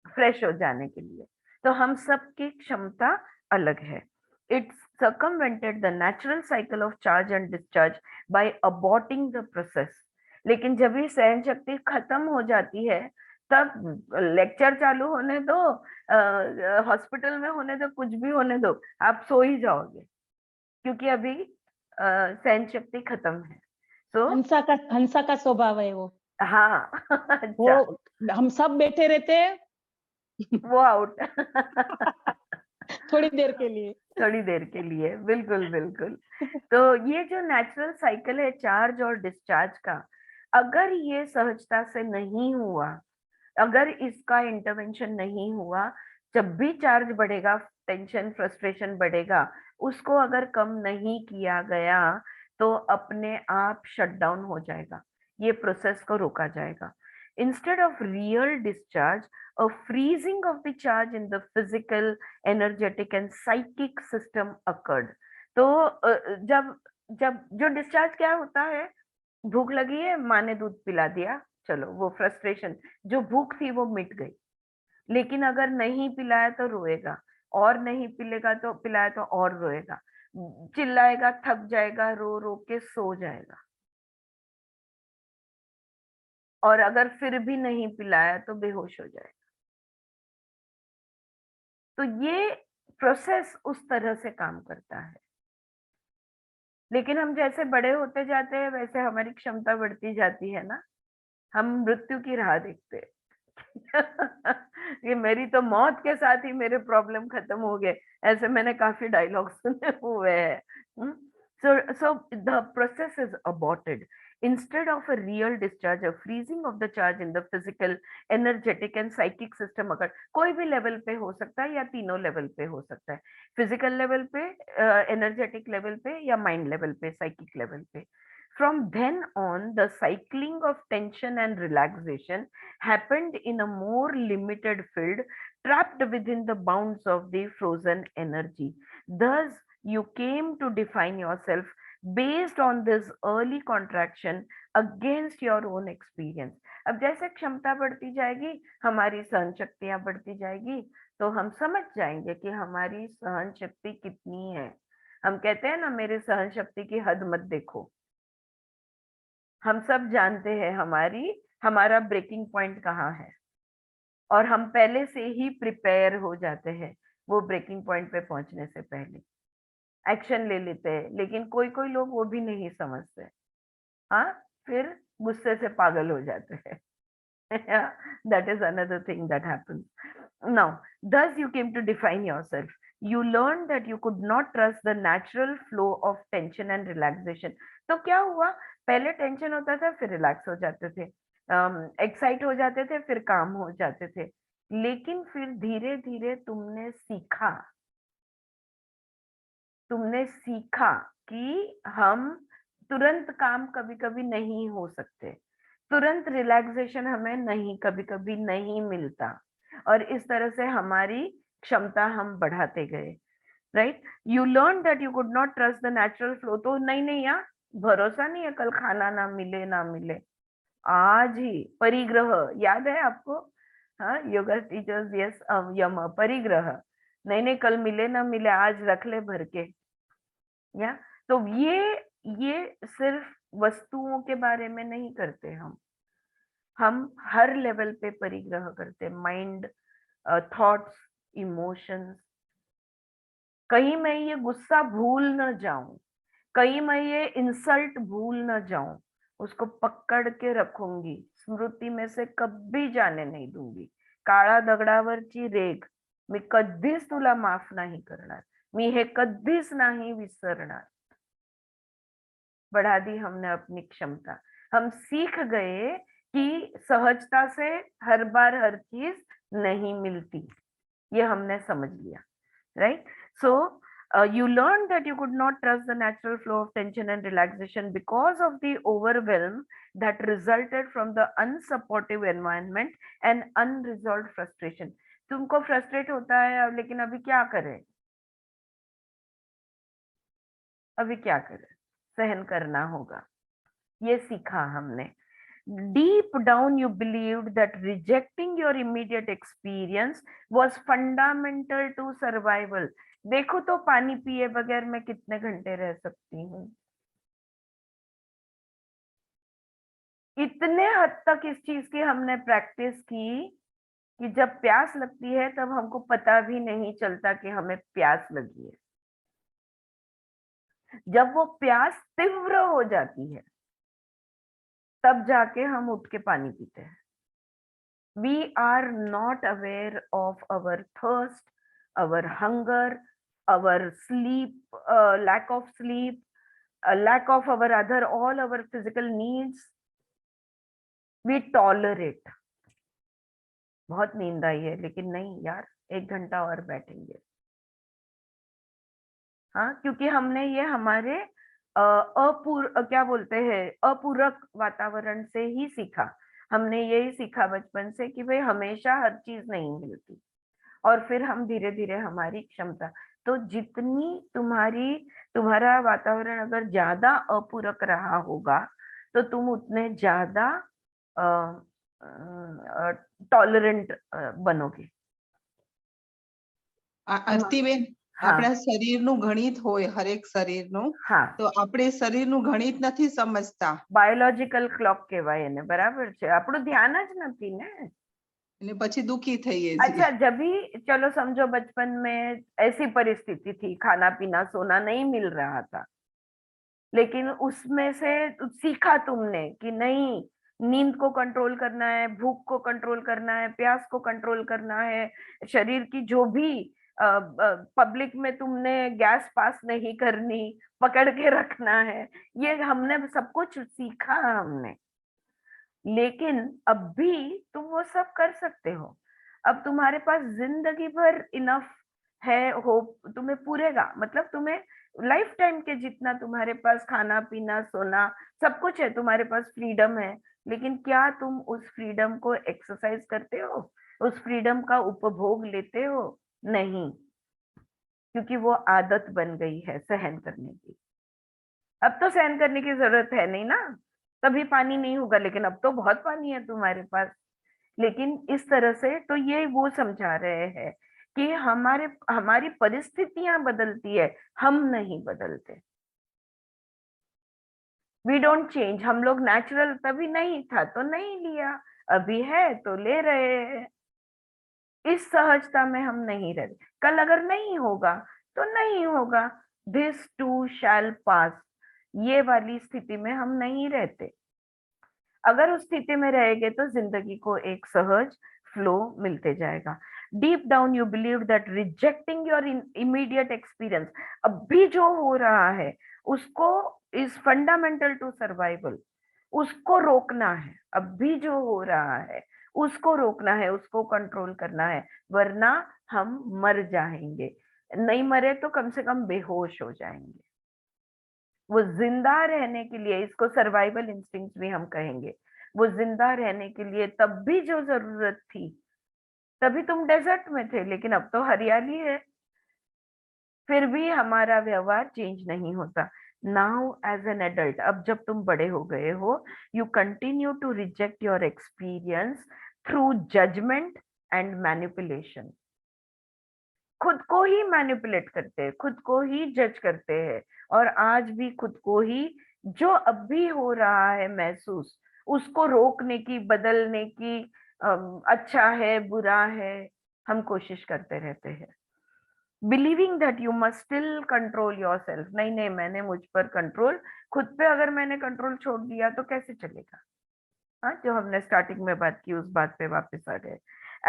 फ्रेश हो जाने के लिए। तो हम सबकी क्षमता अलग है। It circumvented the natural cycle of charge and discharge by aborting the process. लेकिन जब भी सहन शक्ति खत्म हो जाती है, तब लेक्चर चालू होने दो, हॉस्पिटल में होने दो, कुछ भी होने दो, आप सो ही जाओगे, क्योंकि अभी सहन शक्ति खत्म है। सो हंसा का स्वभाव है वो। हाँ अच्छा, वो हम सब बैठे रहते हैं, वो आउट। थोड़ी देर के लिए। थोड़ी देर के लिए, बिल्कुल बिल्कुल। तो ये जो नेचुरल साइकिल है चार्ज और डिस्चार्ज का, अगर ये सहजता से नहीं हुआ, अगर इसका इंटरवेंशन नहीं हुआ, जब भी चार्ज बढ़ेगा, टेंशन फ्रस्ट्रेशन बढ़ेगा, उसको अगर कम नहीं किया गया तो अपने आप शट डाउन हो जाएगा, ये प्रोसेस को रोका जाएगा। Instead of real discharge, a freezing of the charge in the physical, energetic and psychic system occurred. तो जब जब जो डिस्चार्ज क्या होता है, भूख लगी है, माँ ने दूध पिला दिया, चलो वो फ्रस्ट्रेशन, जो भूख थी वो मिट गई। लेकिन अगर नहीं पिलाया तो रोएगा, और नहीं पिलेगा तो पिलाया तो और रोएगा, चिल्लाएगा, थक जाएगा, रो रो के सो जाएगा, और अगर फिर भी नहीं पिलाया तो बेहोश हो जाएगा। तो ये प्रोसेस उस तरह से काम करता है। लेकिन हम जैसे बड़े होते जाते हैं वैसे हमारी क्षमता बढ़ती जाती है ना, हम मृत्यु की राह देखते हैं। ये मेरी तो मौत के साथ ही मेरे प्रॉब्लम खत्म हो गए, ऐसे मैंने काफी डायलॉग सुने हुए हैं। So the process is aborted. Instead of a real discharge, a freezing of the charge in the physical, energetic and psychic system अगर कोई भी लेवल पे हो सकता है या तीनों लेवल पे हो सकता है, फिजिकल लेवल पे, एनर्जेटिक लेवल पे या माइंड लेवल पे, साइकिक लेवल पे. From then on, the cycling of tension and relaxation happened in a more limited field, trapped within the bounds of the frozen energy. Thus, you came to define yourself based on this early contraction against your own experience. अब जैसे क्षमता बढ़ती जाएगी, हमारी सहन शक्तियां बढ़ती जाएगी, तो हम समझ जाएंगे कि हमारी सहन शक्ति कितनी है। हम कहते हैं ना, मेरे सहन शक्ति की हद मत देखो। हम सब जानते हैं हमारा ब्रेकिंग पॉइंट कहाँ है, और हम पहले से ही प्रिपेयर हो जाते हैं वो ब्रेकिंग पॉइंट पे पहुंचने से पहले एक्शन ले लेते हैं। लेकिन कोई कोई लोग वो भी नहीं समझते, हाँ, फिर गुस्से से पागल हो जाते हैं। That is another thing that happens. Now, thus you came to define yourself. You learned that you could not trust the natural flow of tension and relaxation. तो क्या हुआ, पहले टेंशन होता था, फिर रिलैक्स हो जाते थे, एक्साइट हो जाते थे, फिर काम हो जाते थे। लेकिन फिर धीरे धीरे तुमने सीखा कि हम तुरंत काम कभी कभी नहीं हो सकते, तुरंत रिलैक्सेशन हमें नहीं, कभी कभी नहीं मिलता, और इस तरह से हमारी क्षमता हम बढ़ाते गए। Right, you learn that you could not trust the natural flow. तो नहीं यार, भरोसा नहीं है, कल खाना ना मिले, आज ही परिग्रह याद है आपको? हाँ, योगा टीचर्स, यस, यम परिग्रह, नहीं कल मिले ना मिले, आज रख ले भर के। या तो ये सिर्फ वस्तुओं के बारे में नहीं करते हम हर लेवल पे परिग्रह करते, माइंड, थॉट्स, इमोशंस। कहीं मैं ये गुस्सा भूल न जाऊं, कहीं मैं ये इंसल्ट भूल न जाऊं, उसको पकड़ के रखूंगी, स्मृति में से कभी जाने नहीं दूंगी। काळा दगडावरची रेघ, मी कधीच तुला माफ नाही करणार, मी हे कधीच नहीं विसरणार। बढ़ा दी हमने अपनी क्षमता। हम सीख गए कि सहजता से हर बार हर चीज नहीं मिलती, ये हमने समझ लिया। Right, so you learned that you could not trust the natural flow of tension and relaxation because of the overwhelm that resulted from the unsupportive environment and unresolved frustration. तुमको फ्रस्ट्रेट होता है, लेकिन अभी क्या करें, सहन करना होगा, ये सीखा हमने। Deep down you believed that rejecting your immediate experience was fundamental to survival. देखो तो पानी पिए बगैर मैं कितने घंटे रह सकती हूँ। इतने हद तक इस चीज की हमने प्रैक्टिस की कि जब प्यास लगती है तब हमको पता भी नहीं चलता कि हमें प्यास लगी है। जब वो प्यास तीव्र हो जाती है तब जाके हम उठ के पानी पीते हैं। We are not aware of our thirst our hunger, our sleep, lack of sleep, lack of our other, all our physical needs, we tolerate. बहुत नींद आई है, लेकिन नहीं यार, 1 घंटा और बैठेंगे। हाँ, क्योंकि हमने ये हमारे क्या बोलते हैं, अपूरक वातावरण से ही सीखा। हमने यही सीखा बचपन से कि भाई हमेशा हर चीज नहीं मिलती, और फिर हम धीरे धीरे हमारी क्षमता, तो जितनी तुम्हारा वातावरण अगर ज्यादा अपूरक रहा होगा तो तुम उतने ज्यादा टॉलरेंट बनोगे। આરતીબેન, हाँ આપણા શરીરનું ગણિત હોય, હરેક શરીરનું, हाँ, તો આપણે શરીરનું ગણિત નથી સમજતા બાયોલોજીકલ ક્લોક કહેવાય એને, બરાબર છે, આપણું ધ્યાન જ નથી ને। અને પછી દુખી થઈએ अच्छा, છીએ। जब भी चलो समझो बचपन में ऐसी परिस्थिति थी, खाना पीना सोना नहीं मिल रहा था, लेकिन उसमें से सीखा तुमने कि नहीं, नींद को कंट्रोल करना है, भूख को कंट्रोल करना है, प्यास को कंट्रोल करना है, शरीर की जो भी पब्लिक में तुमने गैस पास नहीं करनी, पकड़ के रखना है, ये हमने सब कुछ सीखा हमने। लेकिन अब भी तुम वो सब कर सकते हो। अब तुम्हारे पास जिंदगी भर इनफ है, होप तुम्हें पूरेगा, मतलब तुम्हें लाइफ टाइम के जितना तुम्हारे पास खाना पीना सोना सब कुछ है, तुम्हारे पास फ्रीडम है, लेकिन क्या तुम उस फ्रीडम को एक्सरसाइज करते हो, उस फ्रीडम का उपभोग लेते हो? नहीं, क्योंकि वो आदत बन गई है सहन करने की। अब तो सहन करने की जरूरत है नहीं ना, कभी पानी नहीं होगा, लेकिन अब तो बहुत पानी है तुम्हारे पास। लेकिन इस तरह से तो ये वो समझा रहे हैं कि हमारी परिस्थितियां बदलती है, हम नहीं बदलते। We don't change. हम लोग नेचुरल तभी नहीं था तो नहीं लिया, अभी है तो ले रहे हैं। इस सहजता में हम नहीं रहते। कल अगर नहीं होगा तो नहीं होगा, दिस टू शैल पास, ये वाली स्थिति में हम नहीं रहते। अगर उस स्थिति में रहेंगे तो जिंदगी को एक सहज फ्लो मिलते जाएगा। Deep down you believe that rejecting your immediate experience, अभी जो हो रहा है उसको इज फंडामेंटल टू सर्वाइवल, उसको रोकना है। अभी जो हो रहा है उसको रोकना है, उसको कंट्रोल करना है, वरना हम मर जाएंगे। नहीं मरे तो कम से कम बेहोश हो जाएंगे। वो जिंदा रहने के लिए, इसको सर्वाइवल इंस्टिंक्ट भी हम कहेंगे, वो जिंदा रहने के लिए तब भी जो जरूरत थी, तभी तुम डेजर्ट में थे, लेकिन अब तो हरियाली है, फिर भी हमारा व्यवहार चेंज नहीं होता। नाउ एज एन एडल्ट, अब जब तुम बड़े हो गए हो, you continue to reject your experience through judgement and manipulation. खुद को ही मैनिपुलेट करते हैं, खुद को ही जज करते हैं, और आज भी खुद को ही जो अभी हो रहा है महसूस, उसको रोकने की, बदलने की, अच्छा है बुरा है, हम कोशिश करते रहते हैं। Believing that you must still control your self. नहीं नहीं, मैंने मुझ पर कंट्रोल, खुद पे अगर मैंने कंट्रोल छोड़ दिया तो कैसे चलेगा। हाँ, जो हमने स्टार्टिंग में बात की उस बात पे वापस आ गए।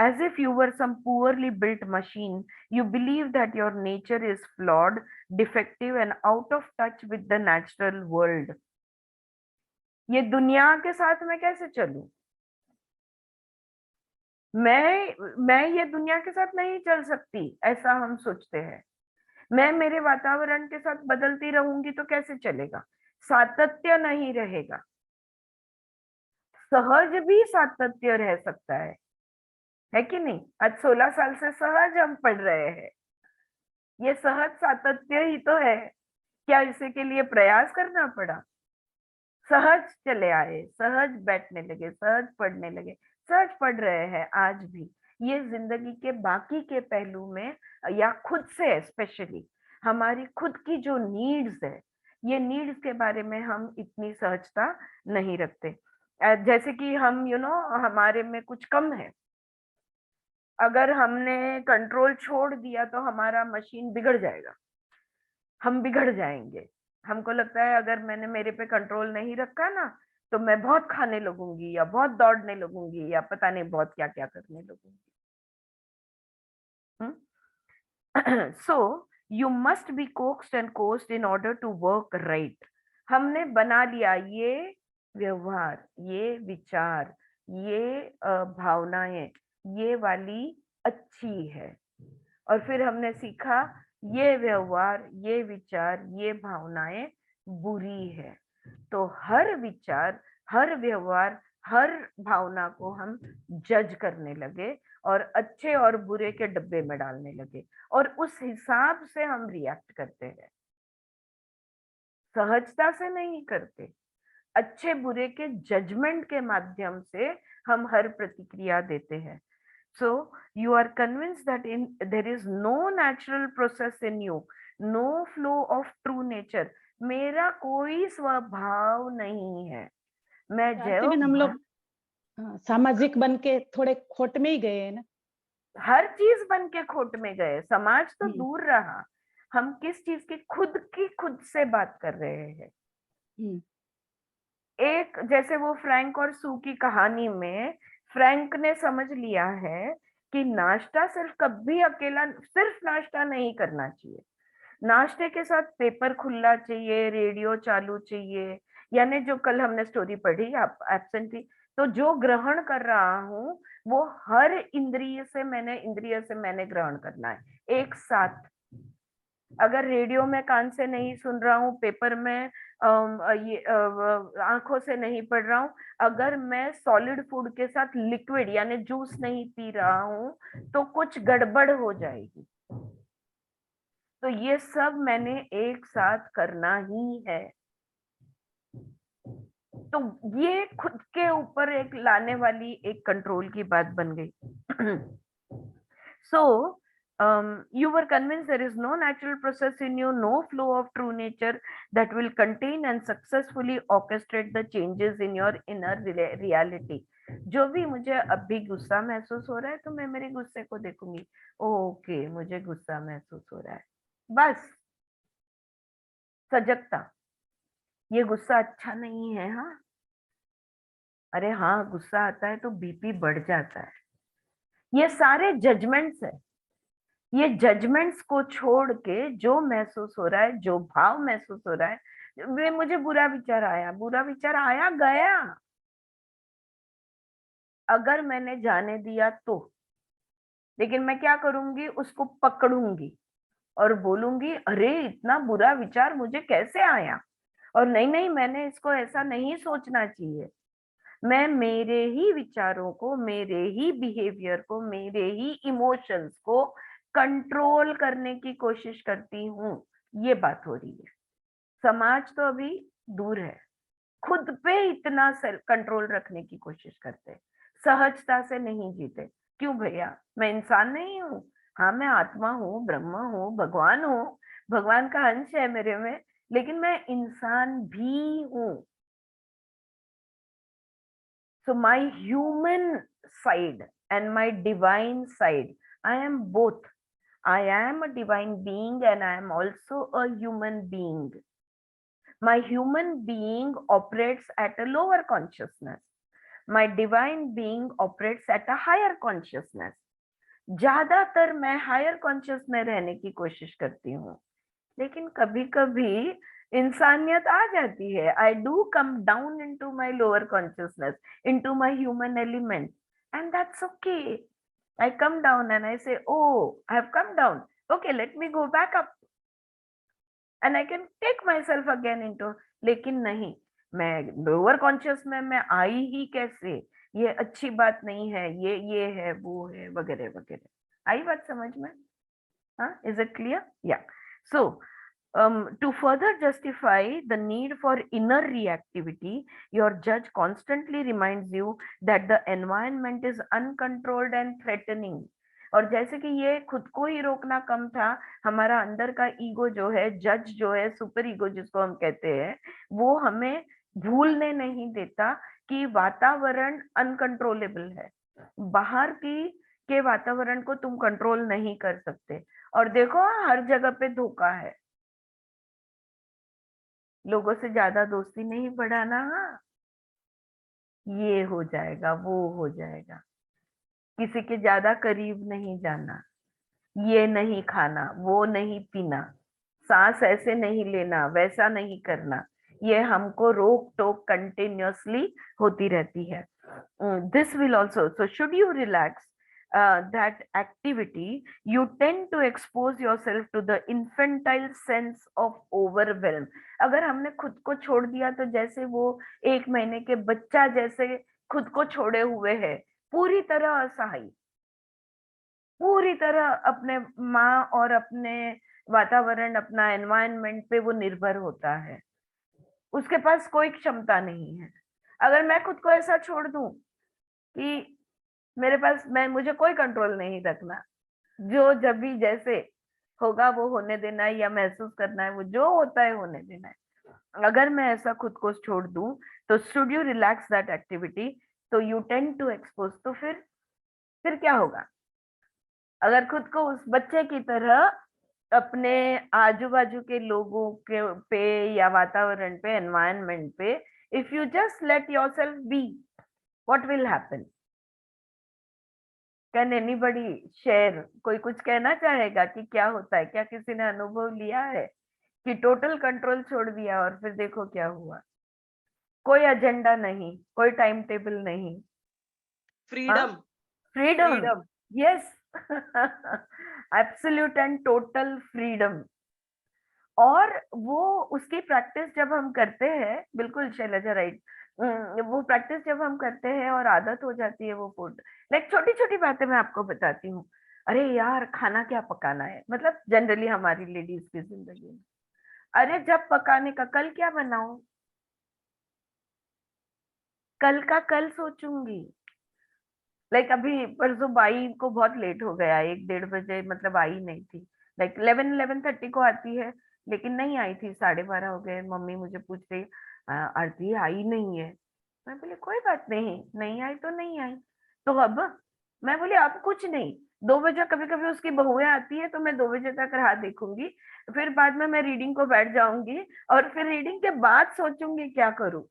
As if you were some poorly built machine, you believe that your nature is flawed, defective and out of touch with the natural world. ये दुनिया के साथ मैं कैसे चलूं? मैं ये दुनिया के साथ नहीं चल सकती, ऐसा हम सोचते हैं। मैं मेरे वातावरण के साथ बदलती रहूंगी तो कैसे चलेगा? सातत्य नहीं रहेगा। सहज भी सातत्य रह सकता है कि नहीं? आज 16 साल से सहज हम पढ़ रहे हैं, ये सहज सातत्य ही तो है। क्या इसे के लिए प्रयास करना पड़ा? सहज चले आए, सहज बैठने लगे, सहज पढ़ने लगे, सहज पढ़ रहे हैं आज भी। ये जिंदगी के बाकी के पहलू में, या खुद से स्पेशली हमारी खुद की जो नीड्स है, ये नीड्स के बारे में हम इतनी सहजता नहीं रखते। जैसे कि हम हमारे में कुछ कम है, अगर हमने कंट्रोल छोड़ दिया तो हमारा मशीन बिगड़ जाएगा, हम बिगड़ जाएंगे। हमको लगता है अगर मैंने मेरे पे कंट्रोल नहीं रखा ना, तो मैं बहुत खाने लगूंगी, या बहुत दौड़ने लगूंगी, या पता नहीं बहुत क्या क्या करने लगूंगी। So you must be coaxed and coaxed in order to work right. हमने बना लिया ये व्यवहार, ये विचार, ये भावनाएं, ये वाली अच्छी है, और फिर हमने सीखा ये व्यवहार, ये विचार, ये भावनाएं बुरी है। तो हर विचार, हर व्यवहार, हर भावना को हम जज करने लगे और अच्छे और बुरे के डब्बे में डालने लगे, और उस हिसाब से हम रिएक्ट करते हैं, सहजता से नहीं करते। अच्छे बुरे के जजमेंट के माध्यम से हम हर प्रतिक्रिया देते हैं। So you are convinced that there is no natural process in you, no flow of true nature. मेरा कोई स्वभाव नहीं है, मैं आरती बहन, हम लोग जैव सामाजिक बन के थोड़े खोट में ही गए हैं ना। हर चीज बन के खोट में गए, समाज तो हम्म। दूर रहा, हम किस चीज की खुद से बात कर रहे हैं। एक जैसे वो फ्रैंक और सू की कहानी में फ्रैंक ने समझ लिया है कि नाश्ता सिर्फ कभी अकेला सिर्फ नाश्ता नहीं करना चाहिए, नाश्ते के साथ पेपर खुला चाहिए, रेडियो चालू चाहिए, यानी जो कल हमने स्टोरी पढ़ी आप एब्सेंट थी, तो जो ग्रहण कर रहा हूँ वो हर इंद्रिय से मैंने ग्रहण करना है एक साथ। अगर रेडियो में कान से नहीं सुन रहा हूँ, पेपर में ये आंखों से नहीं पढ़ रहा हूँ, अगर मैं सॉलिड फूड के साथ लिक्विड यानी जूस नहीं पी रहा हूँ तो कुछ गड़बड़ हो जाएगी। तो ये सब मैंने एक साथ करना ही है। तो ये खुद के ऊपर एक लाने वाली एक कंट्रोल की बात बन गई। So you were convinced there is no natural process in you, no flow of true nature that will contain and successfully orchestrate the changes in your inner reality. जो भी मुझे अभी गुस्सा महसूस हो रहा है तो मैं मेरे गुस्से को देखूंगी, ओके मुझे गुस्सा महसूस हो रहा है, बस सजगता, ये गुस्सा अच्छा नहीं है। हाँ, अरे हाँ, गुस्सा आता है तो बीपी बढ़ जाता है। ये सारे जजमेंट्स है, ये जजमेंट्स को छोड़ के जो महसूस हो रहा है, जो भाव महसूस हो रहा है, वे मुझे बुरा विचार आया गया, अगर मैंने जाने दिया तो, लेकिन मैं क्या करूंगी, उसको पकड़ूंगी और बोलूंगी अरे इतना बुरा विचार मुझे कैसे आया, और नहीं मैंने इसको ऐसा नहीं सोचना चाहिए। मैं मेरे ही विचारों को, मेरे ही बिहेवियर को, मेरे ही इमोशंस को कंट्रोल करने की कोशिश करती हूँ। ये बात हो रही है। समाज तो अभी दूर है, खुद पे इतना सेल्फ कंट्रोल रखने की कोशिश करते, सहजता से नहीं जीते। क्यों भैया, मैं इंसान नहीं हूँ? हाँ, मैं आत्मा हूँ, ब्रह्म हूँ, भगवान हूँ, भगवान का अंश है मेरे में, लेकिन मैं इंसान भी हूँ। So my human side and my divine side, I am both. I am a divine being and I am also a human being. My human being operates at a lower consciousness. My divine being operates at a higher consciousness. ज्यादातर मैं हायर कॉन्शियस में रहने की कोशिश करती हूँ, लेकिन कभी कभी इंसानियत आ जाती है। I do come down into my lower consciousness, into my human element, and that's okay. I come down and I say I have come down, okay let me go back up and I can take my self again into. लेकिन नहीं, मैं लोअर कॉन्शियस में मैं आई ही कैसे, ये अच्छी बात नहीं है, ये है, वो है, वगैरह वगैरह। आई बात समझ में? हाँ, इज इट क्लियर? या सो to further justify the need for inner reactivity, your judge constantly reminds you that the environment is uncontrolled and threatening. और जैसे कि ये खुद को ही रोकना कम था, हमारा अंदर का ईगो जो है, जज जो है, सुपर ईगो जिसको हम कहते हैं, वो हमें भूलने नहीं देता कि वातावरण अनकंट्रोलेबल है। बाहर के वातावरण को तुम कंट्रोल नहीं कर सकते। और देखो, हर जगह पे धोखा है, लोगों से ज्यादा दोस्ती नहीं बढ़ाना। हाँ, ये हो जाएगा, वो हो जाएगा, किसी के ज्यादा करीब नहीं जाना, ये नहीं खाना, वो नहीं पीना, सांस ऐसे नहीं लेना, वैसा नहीं करना, ये हमको रोक टोक कंटिन्यूअसली होती रहती है. This will also, so should you relax that activity, you tend to expose yourself to the infantile sense of overwhelm. अगर हमने खुद को छोड़ दिया तो जैसे वो 1 महीने के बच्चा जैसे खुद को छोड़े हुए है, पूरी तरह असहाय, पूरी तरह अपने माँ और अपने वातावरण, अपना एनवायरनमेंट पे वो निर्भर होता है, उसके पास कोई क्षमता नहीं है. अगर मैं खुद को ऐसा छोड़ दूं कि मेरे पास, मुझे कोई कंट्रोल नहीं रखना, जो जब भी जैसे होगा वो होने देना है, या महसूस करना है वो जो होता है होने देना है. अगर मैं ऐसा खुद को छोड़ दूं तो should you relax that activity, तो यू टेंड टू एक्सपोज. तो फिर क्या होगा? अगर खुद को उस बच्चे की तरह अपने आजू बाजू के लोगों के पे या वातावरण पे, एनवायरनमेंट पे, if you just let yourself B, what will happen? Can anybody share? कोई कुछ कहना चाहेगा कि क्या होता है? क्या किसी ने अनुभव लिया है कि टोटल कंट्रोल छोड़ दिया और फिर देखो क्या हुआ? कोई एजेंडा नहीं, कोई टाइम टेबल नहीं. Freedom. Freedom, freedom. Yes, absolute and total freedom. और वो उसकी प्रैक्टिस जब हम करते हैं, बिल्कुल शैलजा राइट, वो प्रैक्टिस जब हम करते हैं और आदत हो जाती है वो फूड, लाइक छोटी छोटी बातें मैं आपको बताती हूँ. अरे यार, खाना क्या पकाना है, मतलब जनरली हमारी लेडीज की जिंदगी में, अरे जब पकाने का, कल क्या बनाऊं, कल का कल सोचूंगी. लाइक अभी परसों बाई को बहुत लेट हो गया, 1-1:30 बजे, मतलब आई नहीं थी. लाइक 11-11:30 को आती है, लेकिन नहीं आई थी, 12:30 हो गए. मम्मी मुझे पूछ रही, आरती आई नहीं है. मैं बोली कोई बात नहीं, नहीं आई तो नहीं आई. तो अब मैं बोली अब कुछ नहीं, 2 बजे कभी कभी उसकी बहुएं आती है तो मैं 2 बजे तक राह देखूंगी, फिर बाद में मैं रीडिंग को बैठ जाऊंगी और फिर रीडिंग के बाद सोचूंगी क्या करूं.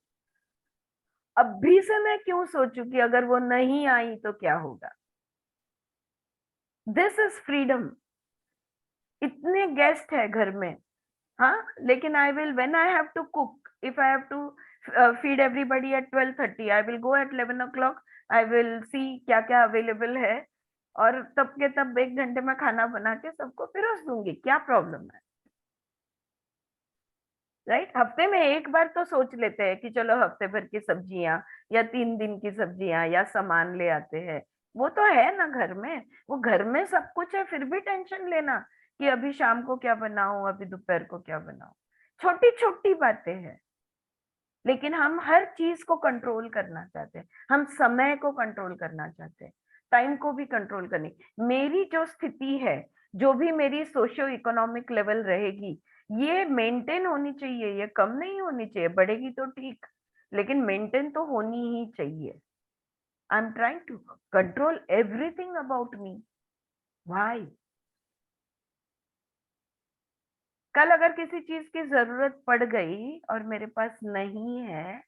अभी से मैं क्यों सोचूं कि अगर वो नहीं आई तो क्या होगा? This is freedom. इतने गेस्ट है घर में, हाँ, लेकिन I will, when I have to cook, if I have to feed everybody at 12:30, I will go at 11 o'clock, I will see क्या क्या अवेलेबल है, और तब के तब 1 घंटे में खाना बना के सबको पिरोस दूंगी. क्या प्रॉब्लम है? राइट? हफ्ते में एक बार तो सोच लेते हैं कि चलो हफ्ते भर की सब्जियां या 3 दिन की सब्जियां या सामान ले आते हैं, वो तो है ना घर में, वो घर में सब कुछ है, फिर भी टेंशन लेना कि अभी शाम को क्या बनाऊं, अभी दोपहर को क्या बनाऊं. छोटी छोटी बातें हैं, लेकिन हम हर चीज को कंट्रोल करना चाहते हैं. हम समय को कंट्रोल करना चाहते हैं, टाइम को भी कंट्रोल करनी. मेरी जो स्थिति है, जो भी मेरी सोशियो इकोनॉमिक लेवल रहेगी, ये मेंटेन होनी चाहिए, ये कम नहीं होनी चाहिए. बढ़ेगी तो ठीक, लेकिन मेंटेन तो होनी ही चाहिए. I am trying to control everything about me. Why? कल अगर किसी चीज की जरूरत पड़ गई और मेरे पास नहीं है,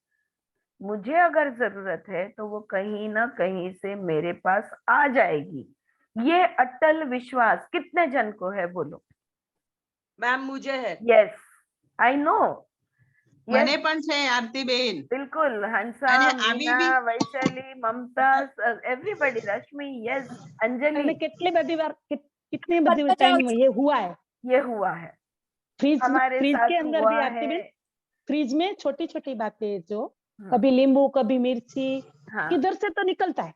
मुझे अगर जरूरत है तो वो कहीं ना कहीं से मेरे पास आ जाएगी. ये अटल विश्वास कितने जन को है? बोलो. मैम मुझे है. Yes, I know. મને પણ છે આરતીબેન. बिल्कुल. हंसा, અને આવી मीना, બી वैशाली, ममता, एवरीबॉडी, रश्मि, यस, અને अंजलि, કેટલી બધી વાર कितनी बड़ी टाइम ये हुआ है. ये हुआ है, फ्रिज हमारे फ्रिज साथ के अंदर हुआ भी है. आती बेन, फ्रिज में छोटी छोटी बातें जो हाँ. कभी नींबू कभी मिर्ची हाँ. किधर से तो निकलता है.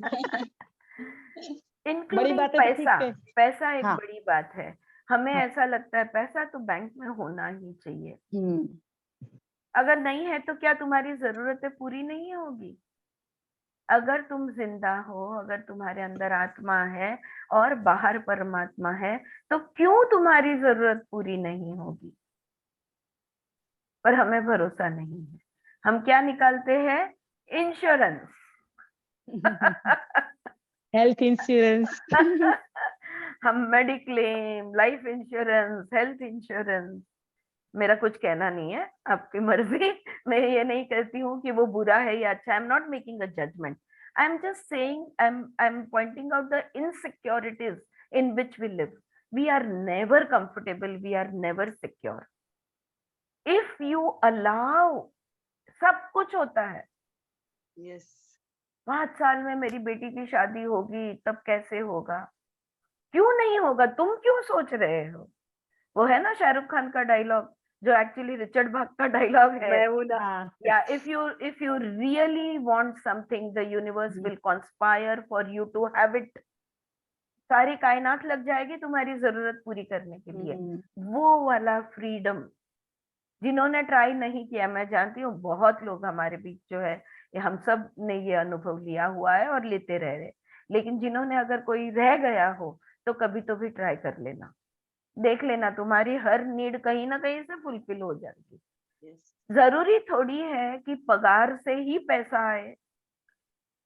बड़ी इंक्लूडिंग बातें तो ठीक पैसा. है. पैसा एक हाँ. बड़ी बात है. हमें हाँ. ऐसा लगता है पैसा तो बैंक में होना ही चाहिए. हम्म. अगर नहीं है तो क्या तुम्हारी जरूरतें पूरी नहीं होगी? अगर तुम जिंदा हो, अगर तुम्हारे अंदर आत्मा है और बाहर परमात्मा है, तो क्यों तुम्हारी जरूरत पूरी नहीं होगी? पर हमें भरोसा नहीं है. हम क्या निकालते हैं? इंश्योरेंस. Health insurance. हम mediclaim, life insurance, health insurance. मेरा कुछ कहना नहीं है, आपकी मर्जी. मैं ये नहीं कहती हूँ कि वो बुरा है या अच्छा. I am not making a judgement. I am just saying, I am pointing out the insecurities in which we live, we are never comfortable, we are never secure. If you allow, सब कुछ होता है। Yes. 5 साल में मेरी बेटी की शादी होगी, तब कैसे होगा? क्यों नहीं होगा? तुम क्यों सोच रहे हो? वो है ना शाहरुख खान का डायलॉग, जो एक्चुअली रिचर्ड भाग का डायलॉग है। मैं हूँ ना। हाँ, Yeah, if you really want something, the universe will conspire for you to have it. सारी कायनात लग जाएगी तुम्हारी जरूरत पूरी करने के लिए। वो वाला फ्रीडम जिन्होंने ट्राई नहीं किया, मैं जानती हूँ बहुत लोग हमारे बीच जो है, ये हम सब ने ये अनुभव लिया हुआ है और लेते रह रहे, लेकिन जिन्होंने अगर कोई रह गया हो तो कभी तो भी ट्राई कर लेना, देख लेना, तुम्हारी हर नीड कहीं ना कहीं से फुलफिल हो जाएगी। Yes. जरूरी थोड़ी है कि पगार से ही पैसा आए,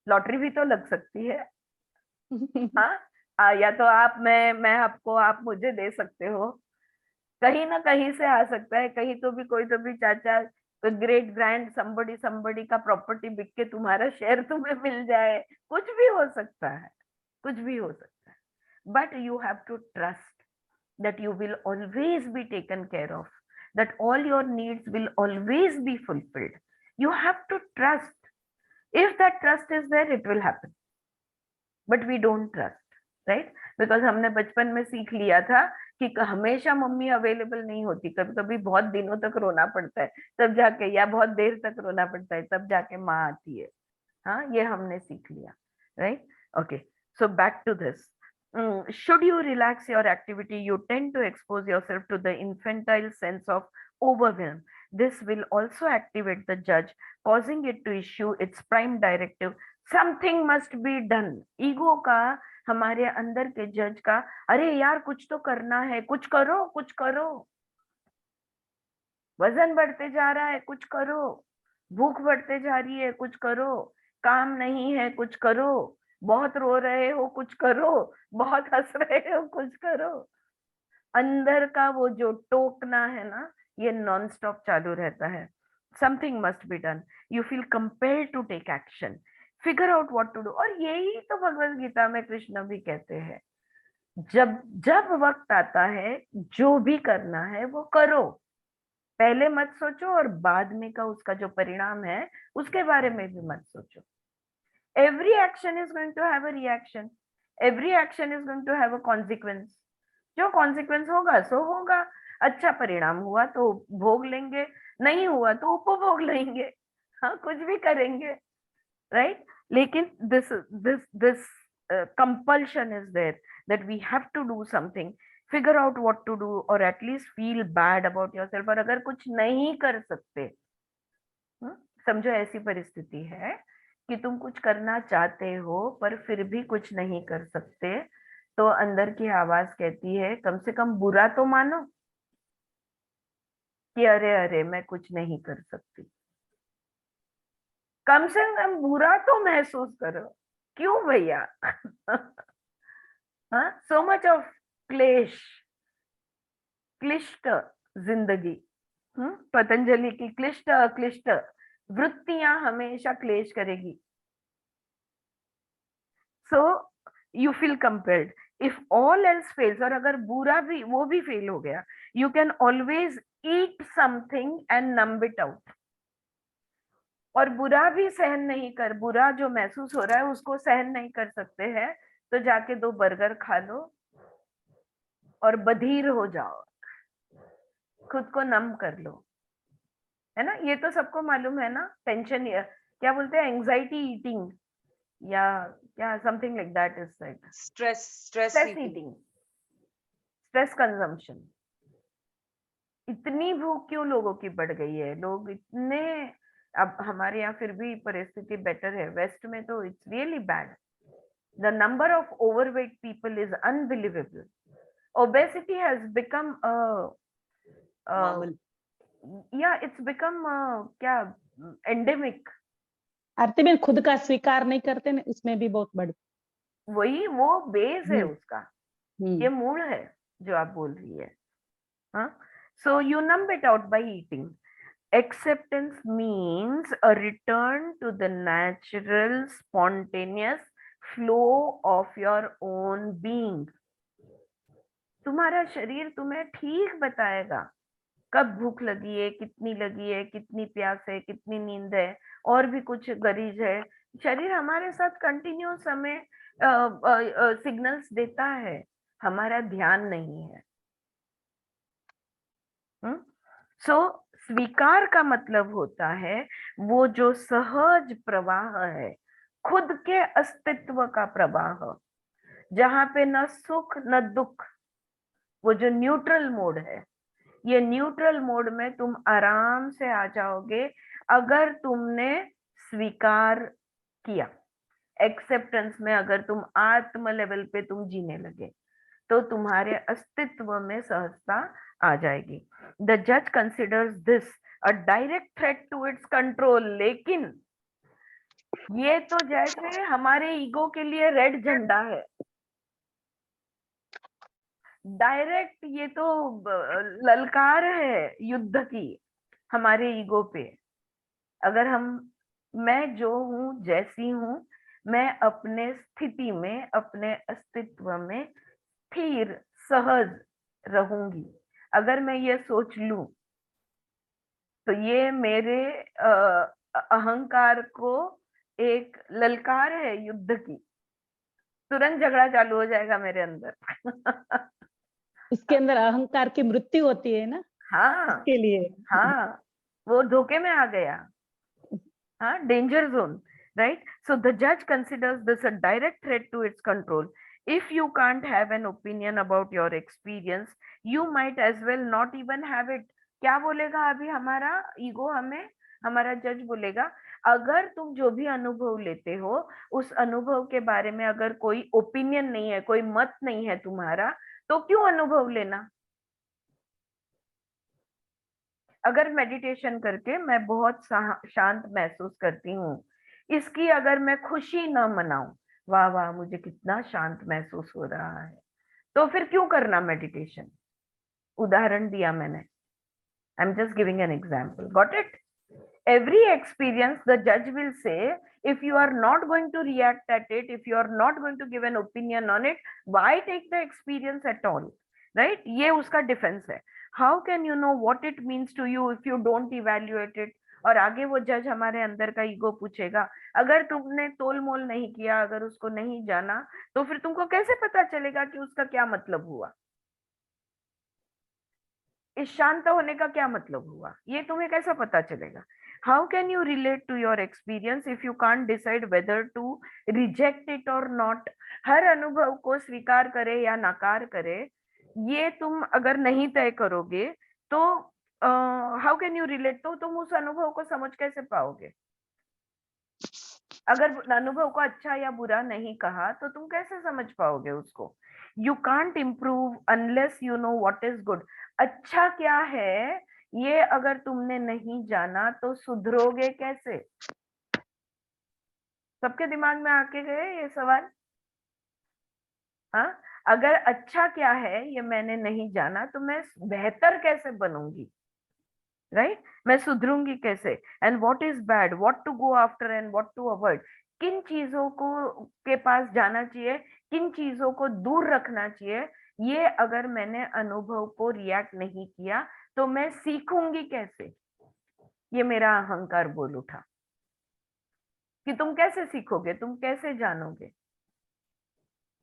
लॉटरी भी तो लग सकती है। हाँ, या तो आप मैं आपको, आप मुझे दे सकते हो, कहीं ना कहीं से आ सकता है, कहीं तो भी कोई तो भी चाचा, ग्रेट ग्रैंड समबडी का प्रॉपर्टी बिक के तुम्हारा शेयर तुम्हें मिल जाए, कुछ भी हो सकता है, कुछ भी हो सकता है। But you have to trust that you will always be taken care of, that all your needs will always be fulfilled. You have to trust. If that trust is there, it will happen. But we don't trust, right? Because हमने बचपन में सीख लिया था कि हमेशा मम्मी अवेलेबल नहीं होती, कभी कभी बहुत दिनों तक रोना पड़ता है तब जाके, या बहुत देर तक रोना पड़ता है तब जाके माँ आती है। हाँ, ये हमने सीख लिया, right? Okay, so back to this. Should you relax your activity, you tend to expose yourself to the infantile sense of overwhelm. This will also activate the judge, causing it to issue its prime directive. Something must be done. Ego का, हमारे अंदर के जज का, अरे यार कुछ तो करना है, कुछ करो, कुछ करो, वजन बढ़ते जा रहा है, कुछ करो, भूख बढ़ते जा रही है, कुछ करो, काम नहीं है, कुछ करो, बहुत रो रहे हो, कुछ करो, बहुत हंस रहे हो, कुछ करो। अंदर का वो जो टोकना है ना, ये नॉन स्टॉप चालू रहता है। Something must be done, you feel compelled to take action, figure out what to do. और यही तो भगवत गीता में कृष्ण भी कहते हैं, जब जब वक्त आता है जो भी करना है वो करो, पहले मत सोचो और बाद में का उसका जो परिणाम है उसके बारे में भी मत सोचो। Every action is going to have a reaction. Every action is going to have a consequence. जो consequence होगा सो होगा, अच्छा परिणाम हुआ तो भोग लेंगे, नहीं हुआ तो उपभोग लेंगे, हाँ कुछ भी करेंगे, right? लेकिन this compulsion is there that we have to do something, figure out what to do, or at least feel bad about yourself. और अगर कुछ नहीं कर सकते, समझो ऐसी परिस्थिति है कि तुम कुछ करना चाहते हो पर फिर भी कुछ नहीं कर सकते, तो अंदर की आवाज कहती है कम से कम बुरा तो मानो कि अरे अरे मैं कुछ नहीं कर सकती, कम से कम बुरा तो महसूस करो। क्यों भैया? हाँ, सो मच ऑफ क्लेश, क्लिष्ट जिंदगी। पतंजलि की क्लिष्ट अक्लिष्ट वृत्तियां हमेशा क्लेश करेगी। So you feel compelled, if all else fails, और अगर बुरा भी, वो भी फेल हो गया, you can always eat something and numb it out. और बुरा भी सहन नहीं कर, बुरा जो महसूस हो रहा है उसको सहन नहीं कर सकते हैं, तो जाके 2 बर्गर खा लो और बधिर हो जाओ, खुद को नम कर लो, है ना? ये तो सबको मालूम है ना, टेंशन, क्या बोलते हैं, एंजाइटी ईटिंग, या क्या something like that is said, stress eating, stress consumption. इतनी भूख क्यों लोगों की बढ़ गई है? लोग इतने, अब हमारे यहाँ फिर भी परिस्थिति बेटर है, वेस्ट में तो it's really bad. The number of overweight people is unbelievable. Obesity has become या इट्स बिकम क्या, एंडेमिक। आरती में खुद का स्वीकार नहीं करते ना, इसमें भी बहुत बड़ी, वही वो बेस है उसका, ये हम्म, मूल है जो आप बोल रही है। हाँ, so you numb it out by eating. Acceptance means a return to the natural, spontaneous flow of your own being. तुम्हारा शरीर तुम्हें ठीक बताएगा कब भूख लगी है, कितनी प्यास है, कितनी नींद है, और भी कुछ गरीज है। शरीर हमारे साथ कंटिन्यूस हमें सिग्नल्स देता है, हमारा ध्यान नहीं है। सो स्वीकार का मतलब होता है वो जो सहज प्रवाह है, खुद के अस्तित्व का प्रवाह, जहां पे न सुख न दुख, वो जो न्यूट्रल मोड है। ये न्यूट्रल मोड में तुम आराम से आ जाओगे अगर तुमने स्वीकार किया। एक्सेप्टेंस में अगर तुम आत्म लेवल पे तुम जीने लगे तो तुम्हारे अस्तित्व में सहजता आ जाएगी। द जज considers this a direct threat to its control. लेकिन ये तो जैसे हमारे ईगो के लिए रेड झंडा है, डायरेक्ट ये तो ललकार है युद्ध की हमारे ईगो पे। अगर हम, मैं जो हूं जैसी हूं, मैं अपने स्थिति में, अपने अस्तित्व में स्थिर सहज रहूंगी, अगर मैं ये सोच लूं तो ये मेरे अहंकार को एक ललकार है युद्ध की। तुरंत झगड़ा चालू हो जाएगा मेरे अंदर। इसके अंदर अहंकार की मृत्यु होती है ना, हाँ इसके लिए। हाँ, वो धोखे में आ गया। हाँ, danger zone, right? So the जज considers this a direct threat to its control. If you can't have an opinion about your experience, you might as well not even have it. क्या बोलेगा अभी हमारा ईगो हमें? हमारा जज बोलेगा अगर तुम जो भी अनुभव लेते हो उस अनुभव के बारे में अगर कोई ओपिनियन नहीं है, कोई मत नहीं है तुम्हारा, तो क्यों अनुभव लेना? अगर मेडिटेशन करके मैं बहुत शांत महसूस करती हूँ, इसकी अगर मैं खुशी न मनाऊं, वाह वाह मुझे कितना शांत महसूस हो रहा है, तो फिर क्यों करना मेडिटेशन? उदाहरण दिया मैंने, आई am just giving an example. Got it? Every experience, the judge will say, if you are not going to react at it, if you are not going to give an opinion on it, why take the experience at all? Right? ये उसका डिफेंस है. How can you know what it means to you if you don't evaluate it? और आगे वो जज हमारे अंदर का ईगो पूछेगा, अगर तुमने तोल मोल नहीं किया, अगर उसको नहीं जाना, तो फिर तुमको कैसे पता चलेगा कि उसका क्या मतलब हुआ? इस शांत होने का क्या मतलब हुआ, ये तुम्हें कैसा पता चलेगा? How can you relate to your experience if you can't decide whether to reject it और नॉट? हर अनुभव को स्वीकार करे या नकार करे, ये तुम अगर नहीं तय करोगे तो हाउ कैन यू रिलेट? तो तुम उस अनुभव को समझ कैसे पाओगे? अगर अनुभव को अच्छा या बुरा नहीं कहा तो तुम कैसे समझ पाओगे उसको? You can't improve unless you know what is good. अच्छा क्या है ये अगर तुमने नहीं जाना तो सुधरोगे कैसे? सबके दिमाग में आके गए ये सवाल? हाँ, अगर अच्छा क्या है ये मैंने नहीं जाना तो मैं बेहतर कैसे बनूंगी? राइट? मैं सुधरूंगी कैसे? And what is bad, what to go after and what to avoid. किन चीजों को के पास जाना चाहिए, किन चीजों को दूर रखना चाहिए, ये अगर मैंने अनुभव को रिएक्ट नहीं किया तो मैं सीखूंगी कैसे? ये मेरा अहंकार बोल उठा कि तुम कैसे सीखोगे, तुम कैसे जानोगे?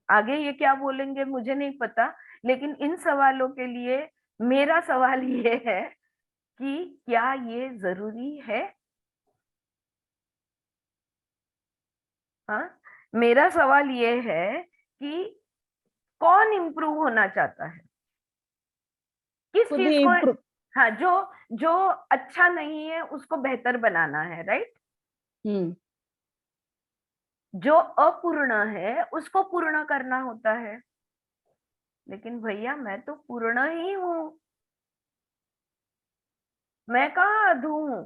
आगे ये क्या बोलेंगे मुझे नहीं पता, लेकिन इन सवालों के लिए मेरा सवाल ये है कि क्या ये जरूरी है? हाँ, मेरा सवाल ये है कि कौन इम्प्रूव होना चाहता है? किस खुद चीज ही को? improve- हाँ, जो जो अच्छा नहीं है उसको बेहतर बनाना है, राइट? हम्म जो अपूर्ण है उसको पूर्ण करना होता है. लेकिन भैया मैं तो पूर्ण ही हूं, मैं कहाँ अधू हूं?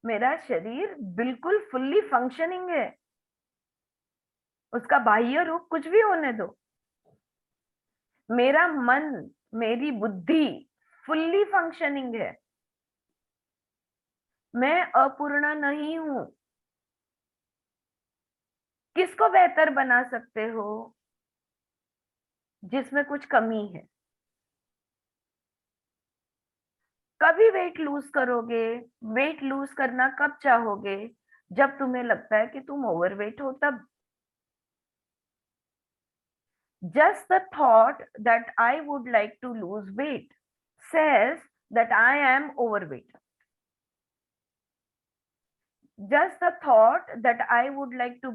मेरा शरीर बिल्कुल फुल्ली फंक्शनिंग है, उसका बाह्य रूप कुछ भी होने दो. मेरा मन, मेरी बुद्धि फुल्ली फंक्शनिंग है, मैं अपूर्ण नहीं हूं. किसको बेहतर बना सकते हो? जिसमें कुछ कमी है। कभी वेट लूज करोगे, वेट लूज करना कब चाहोगे? जब तुम्हें लगता है कि तुम ओवरवेट हो तब। Just the thought that I would like to lose weight says that I am overweight. Just the thought that I would like to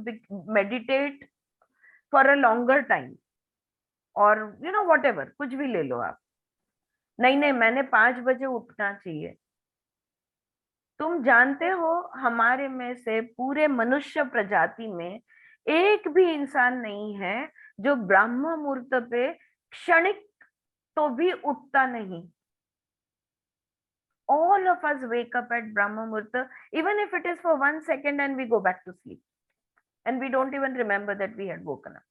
meditate for a longer time, or whatever, कुछ भी ले लो आप। नहीं, मैंने 5 बजे उठना चाहिए। तुम जानते हो हमारे में से पूरे मनुष्य प्रजाति में एक भी इंसान नहीं है जो ब्रह्म मुहूर्त पे क्षणिक तो भी उठता नहीं। All of us wake up at Brahma Murta, even if it is for 1 second, and we go back to sleep. And we don't even remember that we had woken up.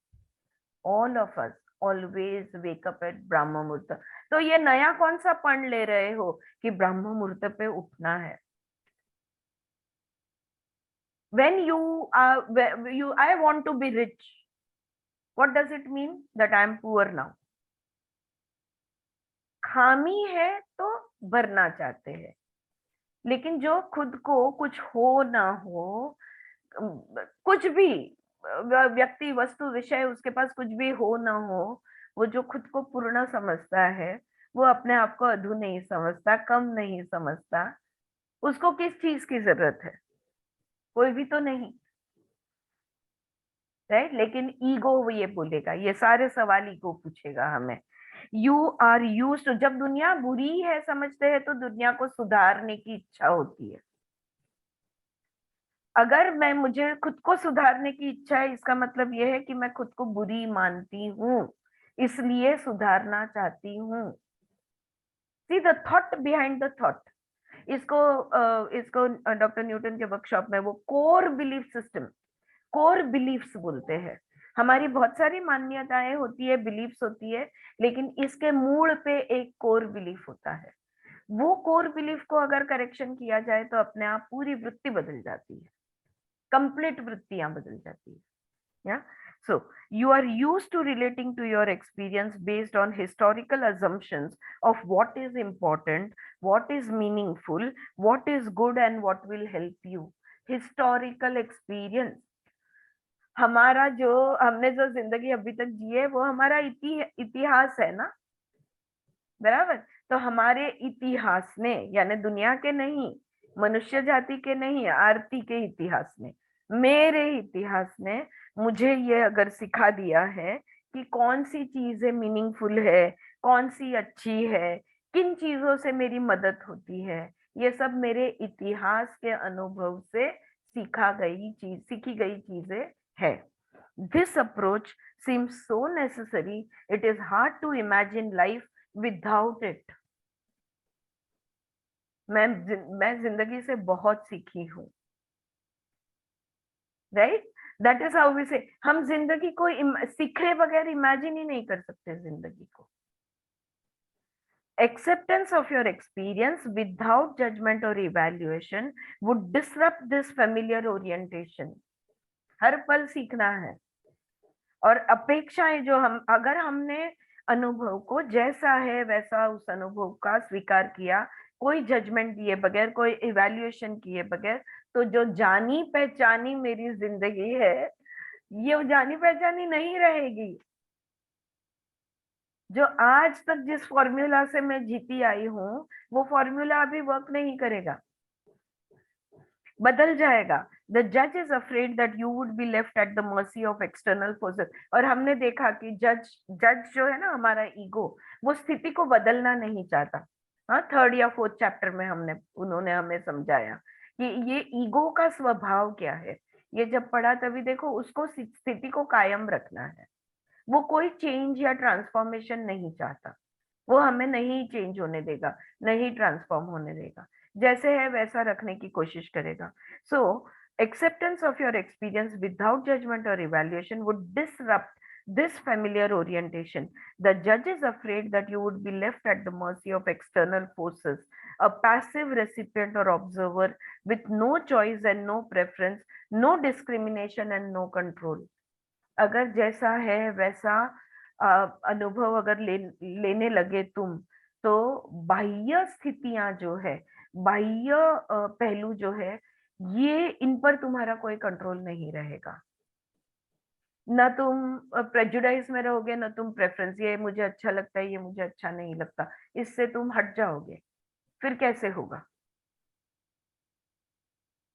All of us always wake up at Brahma Murta. तो ये नया कौन सा पढ़ ले रहे हो कि ब्रह्म मुहूर्त पे उठना है? When I want to be rich. What does it mean? That I am poor now. खामी है तो भरना चाहते हैं, लेकिन जो खुद को कुछ हो ना हो, कुछ भी व्यक्ति वस्तु विषय उसके पास कुछ भी हो ना हो, वो जो खुद को पूर्ण समझता है वो अपने आप को अधू नहीं समझता, कम नहीं समझता। उसको किस चीज की जरूरत है? कोई भी तो नहीं, राइट? लेकिन ईगो वो ये बोलेगा, ये सारे सवाल ईगो पूछेगा हमें। यू आर यूज्ड टू, जब दुनिया बुरी है समझते हैं तो दुनिया को सुधारने की इच्छा होती है। अगर मुझे खुद को सुधारने की इच्छा है, इसका मतलब यह है कि मैं खुद को बुरी मानती हूँ, इसलिए सुधारना चाहती हूँ। See the thought behind the thought. इसको डॉक्टर न्यूटन के वर्कशॉप में वो core belief system, core beliefs बोलते हैं। हमारी बहुत सारी मान्यताएं होती है, बिलीफ्स होती है, लेकिन इसके मूल पे एक कोर बिलीफ होता है। वो कोर बिलीफ को अगर करेक्शन किया जाए तो अपने आप पूरी वृत्ति बदल जाती है, कंप्लीट वृत्तियां बदल जाती है। Yeah. So you are used to relating to your experience based on historical assumptions of what is important, what is meaningful, what is good and what will help you. Historical experience. हमारा जो हमने जो जिंदगी अभी तक जी है वो हमारा इतिहास है ना, बराबर? तो हमारे इतिहास ने, यानी दुनिया के नहीं, मनुष्य जाति के नहीं, आरती के इतिहास ने, मेरे इतिहास ने मुझे ये अगर सिखा दिया है कि कौन सी चीजें मीनिंगफुल है, कौन सी अच्छी है, किन चीजों से मेरी मदद होती है, ये सब मेरे इतिहास के अनुभव से सीखी गई चीजें है। This approach seems so necessary, it is hard to imagine life without it. मैं जिंदगी से बहुत सीखी हूँ, right? That is how we say. हम जिंदगी को सीखे बगैर इमेजिन ही नहीं कर सकते जिंदगी को। Acceptance of your experience without judgment or evaluation would disrupt this familiar orientation. हर पल सीखना है, और अपेक्षाएं जो अगर हमने अनुभव को जैसा है वैसा उस अनुभव का स्वीकार किया, कोई जजमेंट दिए बगैर, कोई इवैल्यूएशन किए बगैर, तो जो जानी पहचानी मेरी जिंदगी है ये जानी पहचानी नहीं रहेगी। जो आज तक जिस फॉर्मूला से मैं जीती आई हूँ वो फॉर्मूला अभी वर्क नहीं करेगा, बदल जाएगा। The judge is afraid that you would be left at the mercy of external forces. और हमने देखा कि जज जो है ना, हमारा ईगो, वो स्थिति को बदलना नहीं चाहता। हाँ, 3rd या 4th चैप्टर में उन्होंने हमें समझाया कि ये ईगो का स्वभाव क्या है। ये जब पढ़ा तभी देखो, उसको स्थिति को कायम रखना है, वो कोई चेंज या ट्रांसफॉर्मेशन नहीं चाहता, वो हमें नहीं चेंज होने देगा, नहीं ट्रांसफॉर्म होने देगा, जैसे है वैसा रखने की कोशिश करेगा। सो acceptance of your experience without judgment or evaluation would disrupt this familiar orientation. The judge is afraid that you would be left at the mercy of external forces, a passive recipient or observer with no choice and no preference, no discrimination and no control. अगर जैसा है वैसा अनुभव अगर लेने लगे तुम, तो बाह्य स्थितियां जो है, बाह्य पहलू जो है, ये इन पर तुम्हारा कोई कंट्रोल नहीं रहेगा। ना तुम प्रेजुडाइज में रहोगे, ना तुम प्रेफरेंस, ये मुझे अच्छा लगता है, ये मुझे अच्छा नहीं लगता, इससे तुम हट जाओगे। फिर कैसे होगा?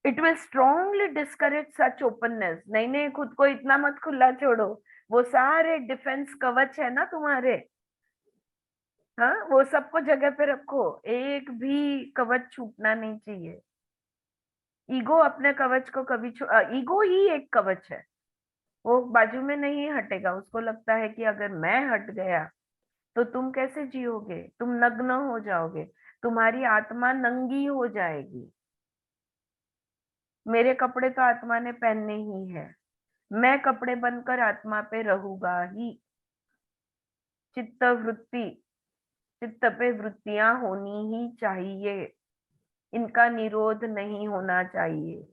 It will strongly discourage such openness. नहीं नहीं, खुद को इतना मत खुला छोड़ो, वो सारे डिफेंस कवच है ना तुम्हारे, हाँ, वो सबको जगह पे रखो, एक भी कवच छूटना नहीं चाहिए। ईगो अपने कवच को कभी ईगो ही एक कवच है, वो बाजू में नहीं हटेगा। उसको लगता है कि अगर मैं हट गया तो तुम कैसे जियोगे, तुम नग्न हो जाओगे, तुम्हारी आत्मा नंगी हो जाएगी। मेरे कपड़े तो आत्मा ने पहनने ही है, मैं कपड़े बनकर आत्मा पे रहूंगा ही। चित्त वृत्ति, चित्त पे वृत्तियां होनी ही चाहिए, इनका निरोध नहीं होना चाहिए।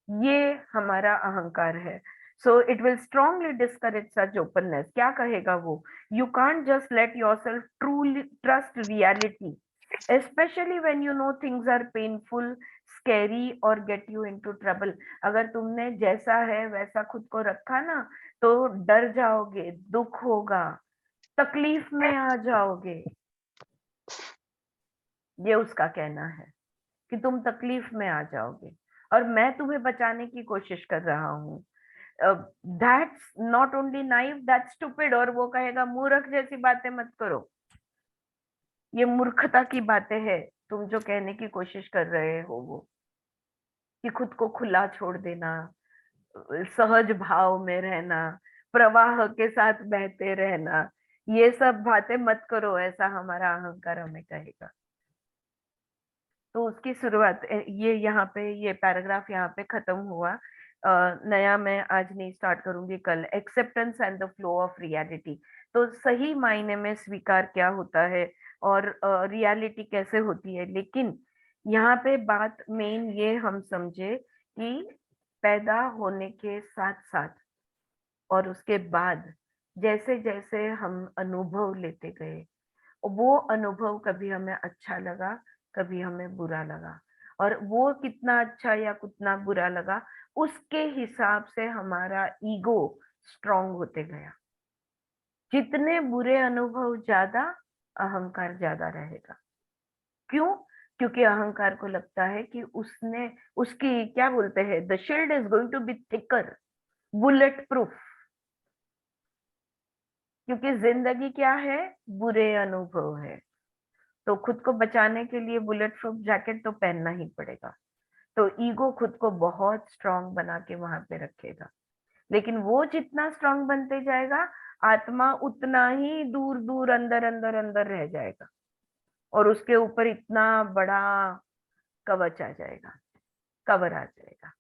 ये हमारा अहंकार है। So it will strongly discourage such openness. क्या कहेगा वो? You can't just let yourself truly trust reality, especially when you know things are painful, scary or get you into trouble। अगर तुमने जैसा है वैसा खुद को रखा ना, तो डर जाओगे, दुख होगा, तकलीफ में आ जाओगे। ये उसका कहना है कि तुम तकलीफ में आ जाओगे, और मैं तुम्हें बचाने की कोशिश कर रहा हूँ। That's not only naive, that's stupid. और वो कहेगा मूर्ख जैसी बातें मत करो, ये मूर्खता की बातें हैं तुम जो कहने की कोशिश कर रहे हो, वो कि खुद को खुला छोड़ देना, सहज भाव में रहना, प्रवाह के साथ बहते रहना, ये सब बातें मत करो, ऐसा हमारा अहंकार हमें कहेगा। तो उसकी शुरुआत ये यहाँ पे, ये पैराग्राफ यहाँ पे खत्म हुआ। नया मैं आज नहीं स्टार्ट करूंगी, कल। Acceptance and the flow of reality. तो सही मायने में स्वीकार क्या होता है और रियलिटी कैसे होती है। लेकिन यहाँ पे बात मेन ये हम समझे कि पैदा होने के साथ साथ और उसके बाद जैसे जैसे हम अनुभव लेते गए, वो अनुभव कभी हमें अच्छा लगा, कभी हमें बुरा लगा, और वो कितना अच्छा या कितना बुरा लगा, उसके हिसाब से हमारा ईगो स्ट्रांग होते गया। जितने बुरे अनुभव ज्यादा, अहंकार ज्यादा रहेगा। क्यों? क्योंकि अहंकार को लगता है कि उसने, उसकी क्या बोलते हैं, the shield is going to be thicker, bulletproof. क्योंकि जिंदगी क्या है? बुरे अनुभव है। तो खुद को बचाने के लिए बुलेट प्रूफ जैकेट तो पहनना ही पड़ेगा। तो ईगो खुद को बहुत स्ट्रांग बना के वहां पे रखेगा। लेकिन वो जितना स्ट्रांग बनते जाएगा, आत्मा उतना ही दूर दूर अंदर अंदर अंदर रह जाएगा, और उसके ऊपर इतना बड़ा कवच आ जाएगा, कवर आ जाएगा,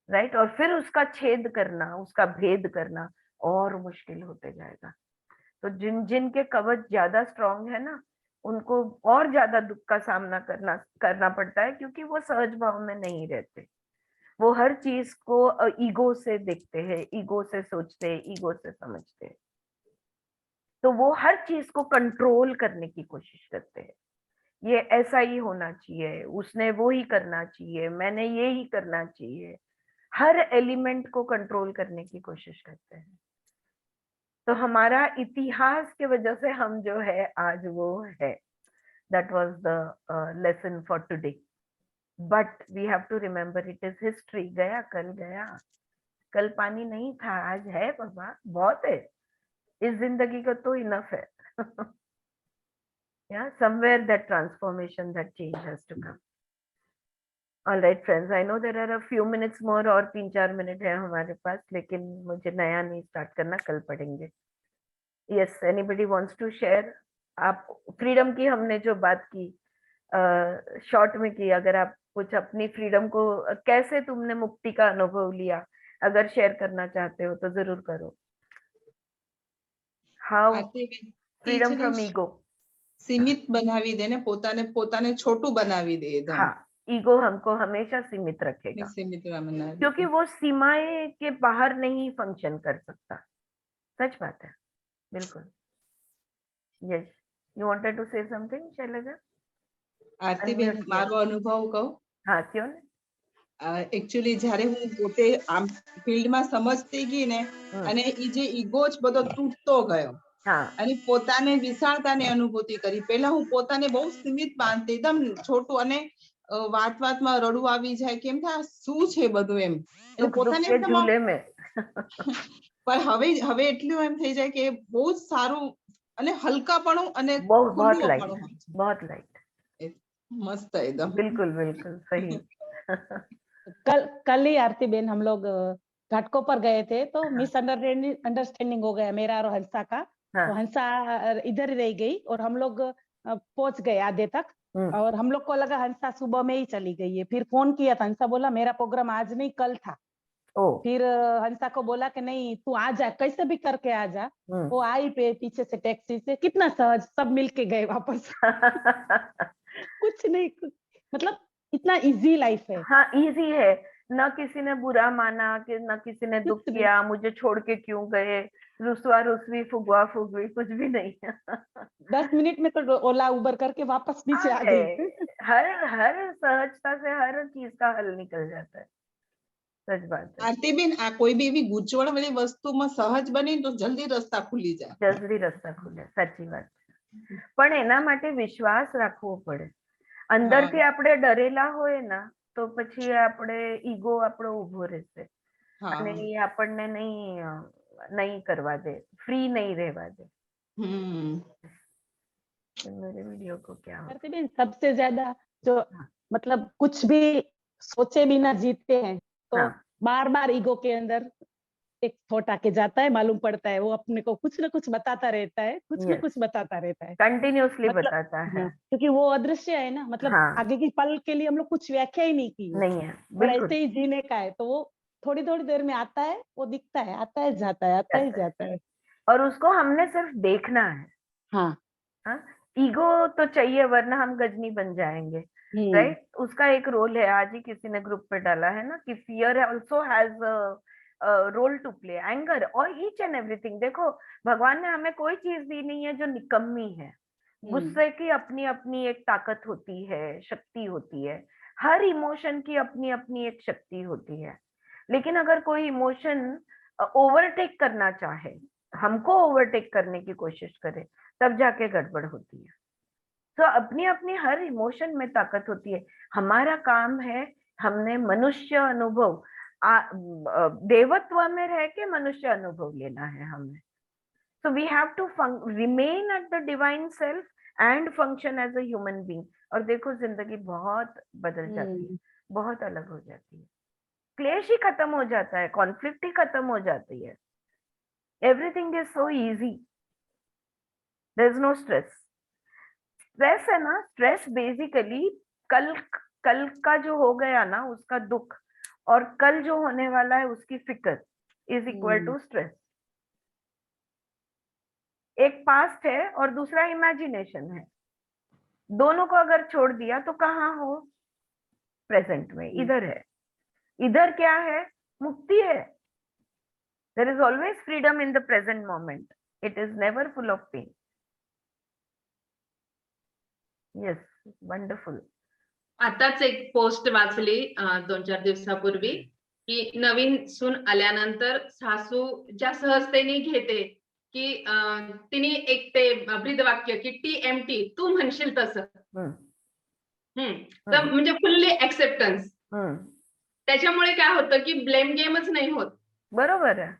राइट। और फिर उसका छेद करना, उसका भेद करना और मुश्किल होते जाएगा। तो जिनके कवच ज्यादा स्ट्रांग है ना, उनको और ज्यादा दुख का सामना करना पड़ता है, क्योंकि वो सहज भाव में नहीं रहते। वो हर चीज को ईगो से देखते हैं, ईगो से सोचते हैं, ईगो से समझते हैं। तो वो हर चीज को कंट्रोल करने की कोशिश करते हैं। ये ऐसा ही होना चाहिए, उसने वो ही करना चाहिए, मैंने ये ही करना चाहिए। हर एलिमेंट को कंट्रोल करने की कोशिश करते हैं। तो हमारा इतिहास के वजह से हम जो है आज वो है। That was the lesson for today, but we have to remember it is history. गया कल गया, कल पानी नहीं था, आज है बाबा, बहुत है इस जिंदगी का, तो इनफ है। yeah, somewhere that transformation, that change has to come. All right friends, I know there are a few minutes more, और 3-4 मिनट है हमारे पास, लेकिन मुझे नया नहीं स्टार्ट करना, कल पढ़ेंगे। Yes, anybody wants to share? आप फ्रीडम की हमने जो बात की शॉर्ट में की, अगर आप कुछ अपनी फ्रीडम को, कैसे तुमने मुक्ति का अनुभव लिया, अगर शेयर करना चाहते हो तो जरूर करो। How freedom from ego. સીમિત બનાવી દે ને, પોતાને છોટું બનાવી દે એકદમ. हाँ, ईगो हमको हमेशा सीमित रखेगा, सीमित रमना क्योंकि वो सीमाएं के बाहर नहीं फंक्शन कर सकता। सच बात है, बिल्कुल। Yes, you wanted to say something Shailaja? આરતીબેન Unmute મારો અનુભવ કહું हाँ, क्यों नहीं? એકચ્યુઅલી જ્યારે હું પોતે આમ ફિલ્ડમાં સમજતી ગઈ ને અને ઈ જે ઈગો જ બધો તૂટતો ગયો हाँ, અને પોતાને વિશાળતાની અનુભૂતિ કરી. પહેલા હું પોતાને બહુ સીમિત માનતી, એકદમ છોટું, અને વાત વાતમાં રડવું આવી જાય કેમ થાય શું છે બધું એમ, એટલે दुख दुख પોતાને के એકદમ झूले में પણ હવે એટલું એમ થઈ જાય કે બહુ જ સારું અને હલકાપણું અને बहुत बहुत लाइट, ખુલ્લુંપણું હોય છે. बहुत लाइट, મસ્ત एकदम. बिल्कुल बिल्कुल सही। कल ही आरती बेन हम लोग घाटकोपर गए थे, तो मिसअंडरस्टैंडिंग हो गया मेरा और हंसा का। हाँ, तो हंसा इधर ही रह गई और हम लोग पहुंच गए आधे तक, और हम लोग को लगा हंसा सुबह में ही चली गई है। फिर फोन किया था, हंसा बोला मेरा प्रोग्राम आज नहीं कल था। ओ फिर हंसा को बोला कि नहीं तू आ जा, कैसे भी करके आ जा। वो आई पे पीछे से टैक्सी से, कितना सहज, सब मिलके गए वापस। कुछ नहीं, मतलब इतना इजी लाइफ है। हाँ, इजी है, न किसी ने बुरा माना, कि न किसी ने दुख कुछ नहीं। किया, मुझे छोड़ के क्यों गए, रुसवा रुसवी फुगवा फुगवी, कुछ भी नहीं। 10 मिनट में तो ओला उबर करके वापस नीचे आ है, गई। हर सहजता से हर चीज का हल निकल जाता है। सच बात है, આરતીબેન આ કોઈ બી એવી ગૂંચવણ વાળી વસ્તુમાં સહજ બની તો જલ્દી રસ્તા ખુલી જાય. જલ્દી રસ્તા ખુલે, સાચી વાત છે. પણ એના માટે વિશ્વાસ રાખવો પડે. અંદરથી આપણે ડરેલા હોય ને તો પછી આપણે ઈગો આપણો ઉભો રહેશે અને એ આપણને નહીં કરવા દે, फ्री नहीं रहवा दे। मेरे वीडियो को क्या हो? आरती बेन सबसे ज्यादा जो मतलब कुछ भी सोचे बिना जीतते हैं, तो बार बार ईगो के अंदर एक थॉट आके जाता है, मालूम पड़ता है वो अपने को कुछ ना कुछ बताता रहता है, कुछ ना कुछ बताता रहता है, कंटिन्यूअसली मतलब बताता है, क्योंकि वो अदृश्य है ना, मतलब आगे की पल के लिए हम लोग कुछ व्याख्या ही नहीं की नहीं है, और ऐसे ही जीने का है। तो वो थोड़ी थोड़ी देर में आता है, वो दिखता है, आता है जाता है, आता है जाता है, और उसको हमने सिर्फ देखना है। हाँ, ईगो तो चाहिए वरना हम गजनी बन जाएंगे, राइट? उसका एक रोल है, आज ही किसी ने ग्रुप पे डाला है ना कि fear also has role to play, anger और ईच एंड एवरीथिंग। देखो, भगवान ने हमें कोई चीज दी नहीं है जो निकम्मी है। गुस्से की अपनी अपनी एक ताकत होती है, शक्ति होती है, हर इमोशन की अपनी अपनी एक शक्ति होती है। लेकिन अगर कोई इमोशन ओवरटेक करना चाहे, हमको ओवरटेक करने की कोशिश करे, तब जाके गड़बड़ होती है। तो अपनी अपनी हर इमोशन में ताकत होती है। हमारा काम है, हमने मनुष्य अनुभव, देवत्व में रह के मनुष्य अनुभव लेना है हमें। So we have to remain at the divine self and function as a human being. और देखो जिंदगी बहुत बदल जाती है, बहुत अलग हो जाती है, क्लेश ही खत्म हो जाता है, कॉन्फ्लिक्ट ही खत्म हो जाती है, everything is so easy, there is no stress. Stress है ना, स्ट्रेस बेसिकली कल का जो हो गया ना उसका दुख, और कल जो होने वाला है उसकी फिक्र इज इक्वल टू स्ट्रेस। एक पास्ट है और दूसरा इमेजिनेशन है, दोनों को अगर छोड़ दिया तो कहाँ हो? प्रेजेंट में, इधर है। इधर क्या है? मुक्ति है। There is always freedom in the present moment, it is never full of pain. Yes, wonderful. आताच एक पोस्ट वाचली 2-4 दिवसापूर्वी की नवीन सून आल्यानंतर सासू ज्या सहजतेने घेते की तिने एक ते ब्रीदवाक्य की TMT, तू म्हणशील तसं, तर म्हणजे फुल्ली ऍक्सेप्टन्स, त्याच्यामुळे काय होतं की ब्लेम गेमच नाही होत। बरोबर आहे,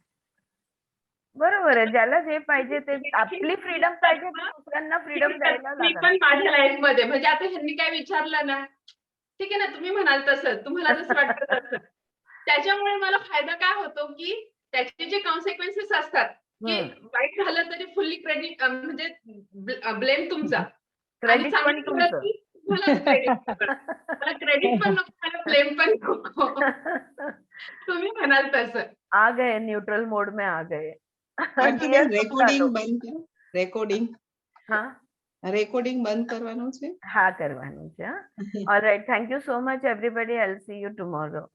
बरोबर आहे, ज्याला जे पाहिजे ते, आपली फ्रीडम पाहिजे तर दुसऱ्यांना फ्रीडम द्यायला मी लागणार। पण माझ्या लाईफ मध्ये म्हणजे आता ह्यांनी काय विचारलं ना, ठीक आहे ना, तुम्ही म्हणाल तसं, तुम्हाला जसं वाटतं तसं, त्याच्यामुळे मला फायदा काय होतो की त्याचे जे कॉन्सिक्वेन्सेस असतात की वाईट झालं तरी फुल्ली क्रेडिट, म्हणजे ब्लेम तुमचा, आणि चांगलं झालं की तुम्हालाच क्रेडिट, मला क्रेडिट पण नको, मला ब्लेम पण नको, तुम्ही म्हणाल तसं। आ गए, न्यूट्रल मोड में आ गए। रेकॉर्डिंग बंद करो, रेकॉर्डिंग। हाँ, રેકોર્ડિંગ બંધ કરવાનું છે. હા કરવાનું છે. All right, thank you so much everybody. I'll see you tomorrow.